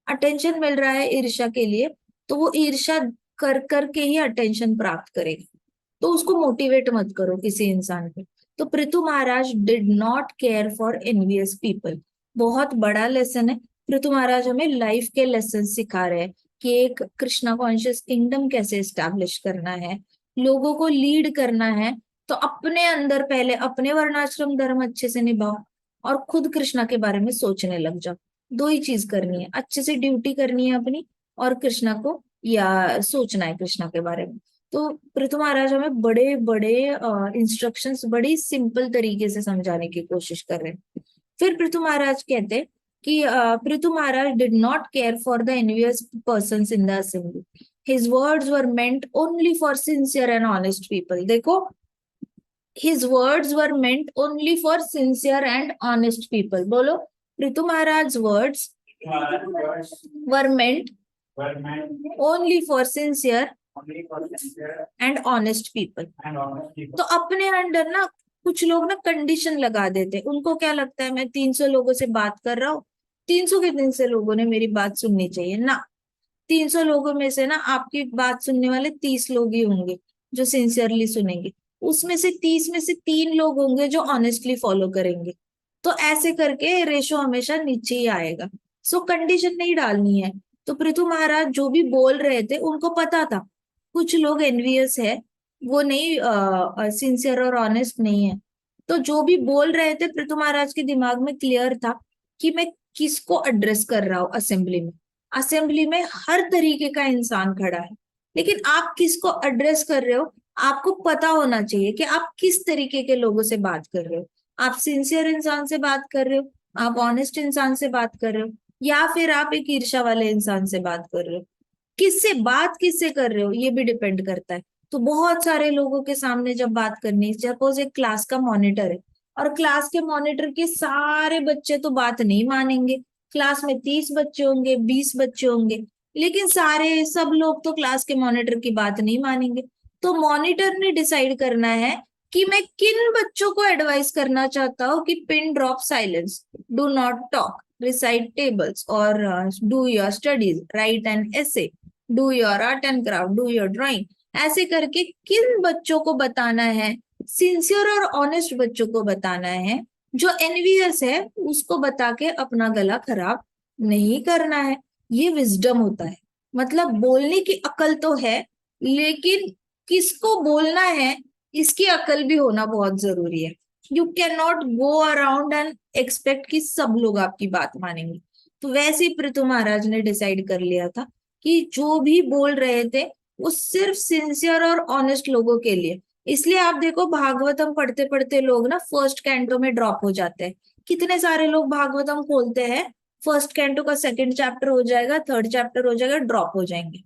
अटेंशन मिल रहा है ईर्ष्या के लिए, तो वो ईर्ष्या कर करके ही अटेंशन प्राप्त करेगा। तो उसको मोटिवेट मत करो किसी इंसान पे। तो Prithu Maharaj did not care for envious people. बहुत बड़ा लेसन है। पृथु महाराज हमें लाइफ के लेसन सिखा रहे हैं कि एक कृष्णा कॉन्शियस किंगडम कैसे एस्टैब्लिश करना है, लोगों को लीड करना है। तो अपने अंदर पहले अपने वर्णाश्रम धर्म अच्छे से निभाओ और खुद कृष्णा के बारे में सोचने लग जाओ। दो ही चीज करनी है, अच्छे से ड्यूटी करनी है अपनी, और कृष्णा को या सोचना है कृष्णा के बारे में। तो पृथु महाराज हमें बड़े बड़े इंस्ट्रक्शंस बड़ी सिंपल तरीके से समझाने की कोशिश कर रहे हैं। फिर पृथु महाराज कहते हैं कि Prithu Maharaj did not care for the envious persons in the assembly. His words were meant only for sincere and honest people. देखो, his words were meant only for sincere and honest people. बोलो, पृथु महाराज words were meant only for sincere and honest people. तो अपने अंडर ना कुछ लोग ना कंडीशन लगा देते। उनको क्या लगता है, मैं 300 लोगों से बात कर रहा हूँ, 300 के 300 लोगों ने मेरी बात सुननी चाहिए ना। 300 लोगों में से ना आपकी बात सुनने वाले 30 लोग ही होंगे जो सिंसियरली सुनेंगे। उसमें से 30 में से 3 लोग होंगे जो ऑनेस्टली फॉलो करेंगे। तो ऐसे करके रेशो हमेशा नीचे ही आएगा। सो कंडीशन नहीं डालनी है। तो पृथु महाराज जो भी बोल रहे थे उनको पता था कुछ लोग एनवियस है, वो नहीं सिंसियर और ऑनेस्ट नहीं है। तो जो भी बोल रहे थे पृथु महाराज के दिमाग में क्लियर था कि मैं किसको एड्रेस कर रहा हूँ असेंबली में। असेंबली में हर तरीके का इंसान खड़ा है, लेकिन आप किसको एड्रेस कर रहे हो आपको पता होना चाहिए कि आप किस तरीके के लोगों से बात कर रहे हो। आप सिंसियर इंसान से बात कर रहे हो, आप ऑनेस्ट इंसान से बात कर रहे हो, या फिर आप एक ईर्ष्या वाले इंसान से बात कर रहे हो। किससे कर रहे हो ये भी डिपेंड करता है। तो बहुत सारे लोगों के सामने जब बात करनी, सपोज एक क्लास का मॉनिटर है और क्लास के मॉनिटर के सारे बच्चे तो बात नहीं मानेंगे। क्लास में 30 बच्चे होंगे, 20 बच्चे होंगे, लेकिन सारे सब लोग तो क्लास के मॉनिटर की बात नहीं मानेंगे। तो मॉनिटर ने डिसाइड करना है कि मैं किन बच्चों को एडवाइस करना चाहता हूँ कि pin drop silence, do not talk, recite tables और do your studies, write an essay, do your art and craft, do your drawing. ऐसे करके किन बच्चों को बताना है, सिंसियर और ऑनेस्ट बच्चों को बताना है। जो एनवियस है उसको बता के अपना गला खराब नहीं करना है। ये विजडम होता है। मतलब बोलने की अकल तो है, लेकिन किसको बोलना है इसकी अकल भी होना बहुत जरूरी है। You can not go around and expect कि सब लोग आपकी बात मानेंगे। तो वैसे ही पृथु महाराज ने डिसाइड कर लिया था कि जो भी बोल रहे थे वो सिर्फ सिंसियर और ऑनेस्ट लोगों के लिए। इसलिए आप देखो भागवतम पढ़ते पढ़ते लोग ना फर्स्ट कैंटो में ड्रॉप हो जाते हैं। कितने सारे लोग भागवतम खोलते हैं, फर्स्ट कैंटो का सेकंड चैप्टर हो जाएगा, थर्ड चैप्टर हो जाएगा, ड्रॉप हो जाएंगे।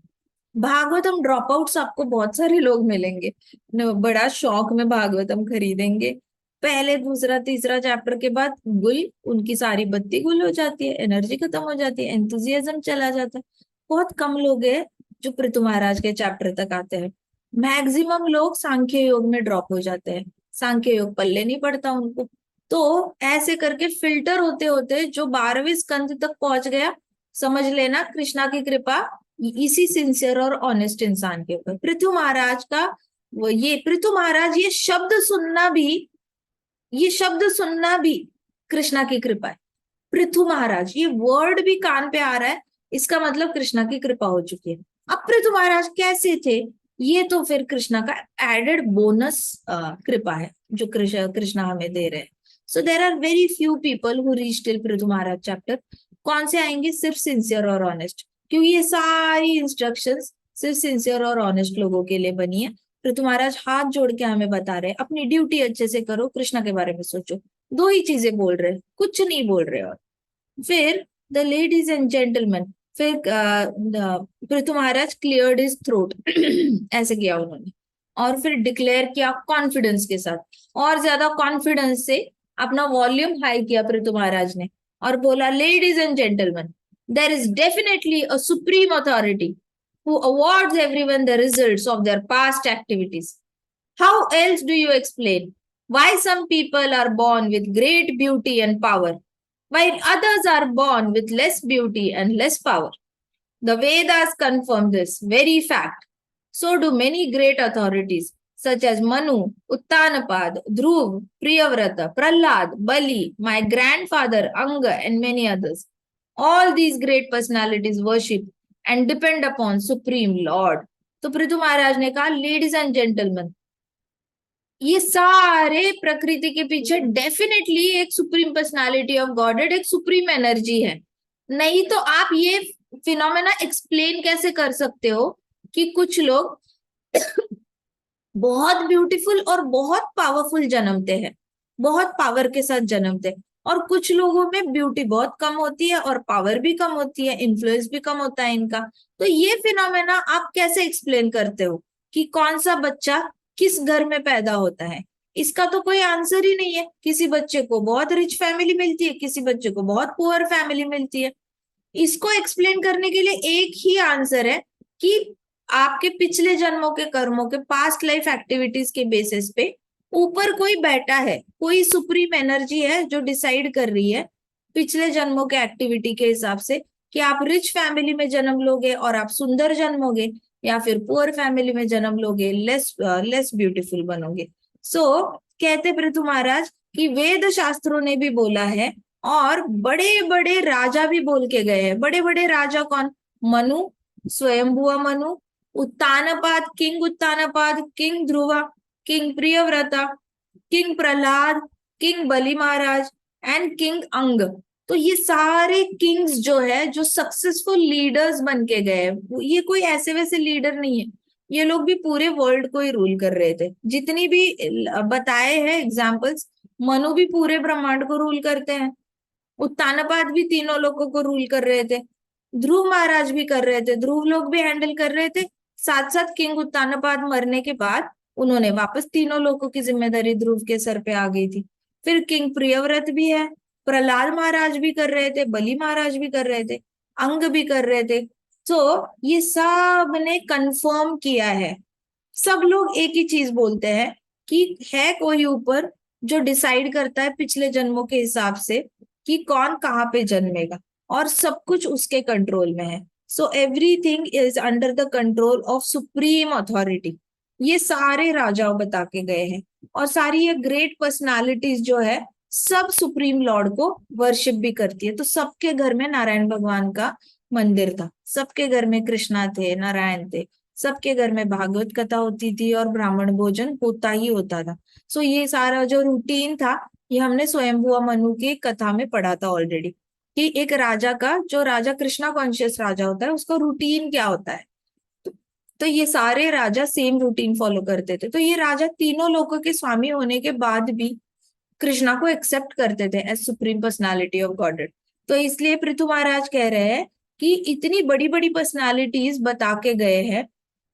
भागवतम ड्रॉप आउट्स आपको बहुत सारे लोग मिलेंगे, बड़ा शौक में भागवतम खरीदेंगे, पहले दूसरा तीसरा चैप्टर के बाद गुल, उनकी सारी बत्ती गुल हो जाती है, एनर्जी खत्म हो जाती है, एंथुजियाज्म चला जाता है। बहुत कम लोग हैं जो पृथु महाराज के चैप्टर तक आते हैं। मैक्सिमम लोग सांख्य योग में ड्रॉप हो जाते हैं, सांख्य योग पल्ले नहीं पड़ता उनको। तो ऐसे करके फिल्टर होते होते जो 12वें स्कंद तक पहुंच गया, समझ लेना कृष्णा की कृपा इसी सिंसियर और ऑनेस्ट इंसान के ऊपर। पृथु महाराज का ये पृथु महाराज, ये शब्द सुनना भी कृष्णा की कृपा है। पृथु महाराज, ये वर्ड भी कान पे आ रहा है, इसका मतलब कृष्णा की कृपा हो चुकी है। अब पृथु महाराज कैसे थे, ये तो फिर कृष्णा का एडेड बोनस कृपा है जो कृष्णा हमें दे रहे हैं। So there are very few people who reach till Prithu Maharaj chapter. कौन से आएंगे, सिर्फ सिंसियर और ऑनेस्ट, क्योंकि ये सारी इंस्ट्रक्शंस सिर्फ सिंसियर और ऑनेस्ट लोगों के लिए बनी है। पृथु महाराज हाथ जोड़ के हमें बता रहे हैं अपनी ड्यूटी अच्छे से करो, कृष्णा के बारे में सोचो। दो ही चीजें बोल रहे हैं, कुछ नहीं बोल रहे। और फिर द लेडीज एंड जेंटलमैन, फिर पृथु महाराज क्लियर्ड हिज थ्रोट ऐसे किया उन्होंने, और फिर डिक्लेयर किया कॉन्फिडेंस के साथ, और ज्यादा कॉन्फिडेंस से अपना वॉल्यूम हाई किया पृथु महाराज ने, और बोला ladies and gentleman, there is definitely a supreme authority who awards everyone the results of their past activities. How else do you explain why some people are born with great beauty and power, while others are born with less beauty and less power? The Vedas confirm this very fact. So do many great authorities such as Manu, Uttanapad, Dhruv, Priyavrata, Prahlad, Bali, my grandfather Anga, and many others. All these great personalities worship and depend upon Supreme Lord. तो पृथु महाराज ने कहा लेडीज एंड जेंटलमैन, ये सारे प्रकृति के पीछे डेफिनेटली एक सुप्रीम पर्सनालिटी ऑफ गॉडेड, एक सुप्रीम एनर्जी है। नहीं तो आप ये फिनोमेना एक्सप्लेन कैसे कर सकते हो कि कुछ लोग बहुत ब्यूटीफुल और बहुत पावरफुल जन्मते हैं, बहुत पावर के साथ जन्मते हैं, और कुछ लोगों में ब्यूटी बहुत कम होती है और पावर भी कम होती है, इन्फ्लुएंस भी कम होता है इनका। तो ये फिनोमेना आप कैसे एक्सप्लेन करते हो कि कौन सा बच्चा किस घर में पैदा होता है? इसका तो कोई आंसर ही नहीं है। किसी बच्चे को बहुत रिच फैमिली मिलती है, किसी बच्चे को बहुत पुअर फैमिली मिलती है। इसको एक्सप्लेन करने के लिए एक ही आंसर है कि आपके पिछले जन्मों के कर्मों के पास्ट लाइफ एक्टिविटीज के बेसिस पे ऊपर कोई बैठा है, कोई सुप्रीम एनर्जी है जो डिसाइड कर रही है पिछले जन्मों के एक्टिविटी के हिसाब से कि आप रिच फैमिली में जन्म लोगे और आप सुंदर जन्मोगे, या फिर पुअर फैमिली में जन्म लोगे, लेस ब्यूटीफुल बनोगे। सो कहते पृथु महाराज कि वेद शास्त्रों ने भी बोला है और बड़े बड़े राजा भी बोल के गए हैं। बड़े बड़े राजा कौन? Manu, Swayambhuva Manu, Uttanapada, king Dhruva, king Priyavrata, king Prahlad, king Bali Maharaj and king Anga. तो ये सारे किंग्स जो है, जो सक्सेसफुल लीडर्स बन के गए, ये कोई ऐसे वैसे लीडर नहीं है, ये लोग भी पूरे वर्ल्ड को ही रूल कर रहे थे। जितनी भी बताए हैं एग्जाम्पल्स, मनु भी पूरे ब्रह्मांड को रूल करते हैं, उत्तानपाद भी तीनों लोगों को रूल कर रहे थे, ध्रुव महाराज भी कर रहे थे, ध्रुव लोग भी हैंडल कर रहे थे। साथ साथ किंग उत्तानपाद मरने के बाद उन्होंने वापस तीनों लोगों की जिम्मेदारी ध्रुव के सर पे आ गई थी। फिर किंग प्रियव्रत भी है, प्रहलाद महाराज भी कर रहे थे, बलि महाराज भी कर रहे थे, अंग भी कर रहे थे। तो ये सब ने कंफर्म किया है। सब लोग एक ही चीज बोलते हैं कि है कोई ऊपर जो डिसाइड करता है पिछले जन्मों के हिसाब से कि कौन कहाँ पे जन्मेगा, और सब कुछ उसके कंट्रोल में है। So everything is under the control of supreme authority. ये सारे राजाओं बता के गए हैं, और सारी ये ग्रेट पर्सनालिटीज जो है सब सुप्रीम लॉर्ड को वर्शिप भी करती है। तो सबके घर में नारायण भगवान का मंदिर था, सबके घर में कृष्णा थे, नारायण थे, सबके घर में भागवत कथा होती थी और ब्राह्मण भोजन होता ही होता था। सो ये सारा जो रूटीन था, ये हमने स्वयंभुआ मनु की कथा में पढ़ा था ऑलरेडी, कि एक राजा का, जो राजा कृष्णा कॉन्शियस राजा होता है, उसका रूटीन क्या होता है। तो तो ये सारे राजा सेम रूटीन फॉलो करते थे, तो ये राजा तीनों लोगों के स्वामी होने के बाद भी कृष्णा को एक्सेप्ट करते थे as supreme personality of Godhead. तो इसलिए पृथु महाराज कह रहे हैं कि इतनी बड़ी बड़ी पर्सनालिटीज बता के गए हैं,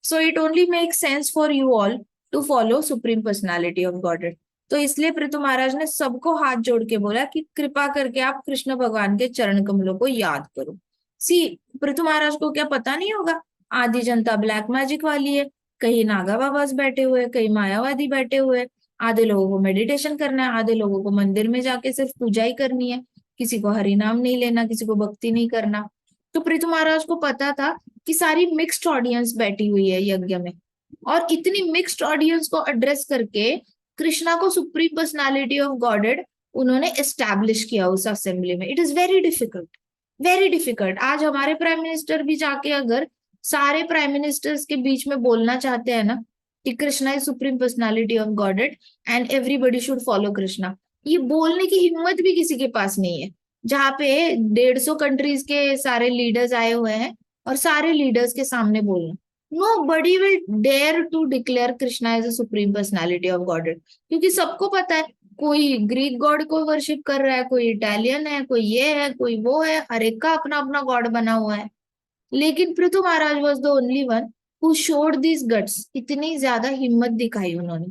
so it only make sense for you all to follow supreme personality of Godhead. तो इसलिए पृथु महाराज ने सबको हाथ जोड़ के बोला कि कृपा करके आप कृष्ण भगवान के चरण कमलों को याद करो। सी, पृथु महाराज को क्या पता नहीं होगा, आधी जनता ब्लैक मैजिक वाली है, कहीं नागा बाबाज बैठे हुए, कहीं मायावादी बैठे हुए, आधे लोगों को मेडिटेशन करना है, आधे लोगों को मंदिर में जाके सिर्फ पूजा ही करनी है, किसी को हरि नाम नहीं लेना, किसी को भक्ति नहीं करना। तो पृथु महाराज को पता था कि सारी मिक्स्ड ऑडियंस बैठी हुई है यज्ञ में, और इतनी मिक्स्ड ऑडियंस को एड्रेस करके कृष्णा को सुप्रीम पर्सनालिटी ऑफ गॉडेड उन्होंने एस्टैब्लिश किया उस असेंबली में। It is very difficult, very difficult. आज हमारे प्राइम मिनिस्टर भी जाके अगर सारे प्राइम मिनिस्टर्स के बीच में बोलना चाहते हैं ना कि Krishna is supreme personality of godhead and everybody should follow Krishna, ये बोलने की हिम्मत भी किसी के पास नहीं है। जहाँ पे 150 कंट्रीज के सारे लीडर्स आए हुए हैं और सारे लीडर्स के सामने बोलना, nobody will dare to declare Krishna as a supreme personality of Godhead, क्योंकि सबको पता है कोई ग्रीक गॉड को वर्शिप कर रहा है, कोई इटालियन है, कोई ये है, कोई वो है, हर एक का अपना अपना गॉड बना हुआ है। लेकिन Prithu Maharaj was the only one who showed this guts, इतनी ज्यादा हिम्मत दिखाई उन्होंने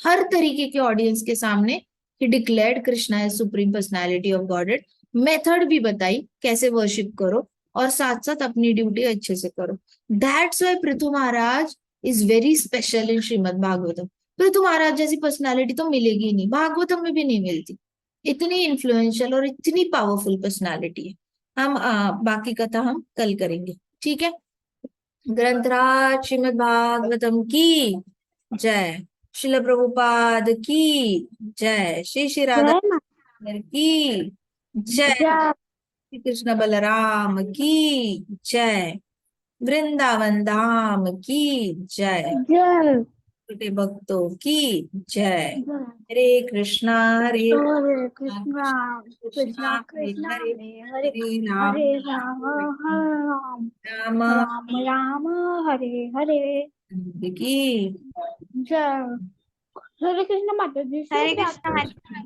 हर तरीके के ऑडियंस के सामने, he declared Krishna as supreme personality of Godhead, method भी बताई कैसे वर्शिप करो, और साथ साथ अपनी ड्यूटी अच्छे से करो। That's why Prithu Maharaj is very special in Shrimad Bhagavatam. Prithu Maharaj जैसी पर्सनालिटी तो मिलेगी ही नहीं, भागवतम में भी नहीं मिलती, इतनी इन्फ्लुएंशियल और इतनी पावरफुल पर्सनालिटी है। हम बाकी कथा हम कल करेंगे, ठीक है। ग्रंथराज श्रीमद् भागवतम की जय, शिल प्रभुपाद की जय, श्री श्री राधा जय माता की जय, जय श्री कृष्ण बलराम की जय, वृंदावन धाम की जय, जय छोटे भक्तों की जय। जय हरे कृष्णा हरे हरे कृष्णा कृष्णा कृष्णा कृष्णा कृष्णा हरे कृष्णा हरे, हरे हरे हरे राम हरे राम राम हरे राम राम राम राम हरे हरे। राम की जय हरे कृष्ण माता जी, शुभ हरे कृष्णा रात्रि। हरे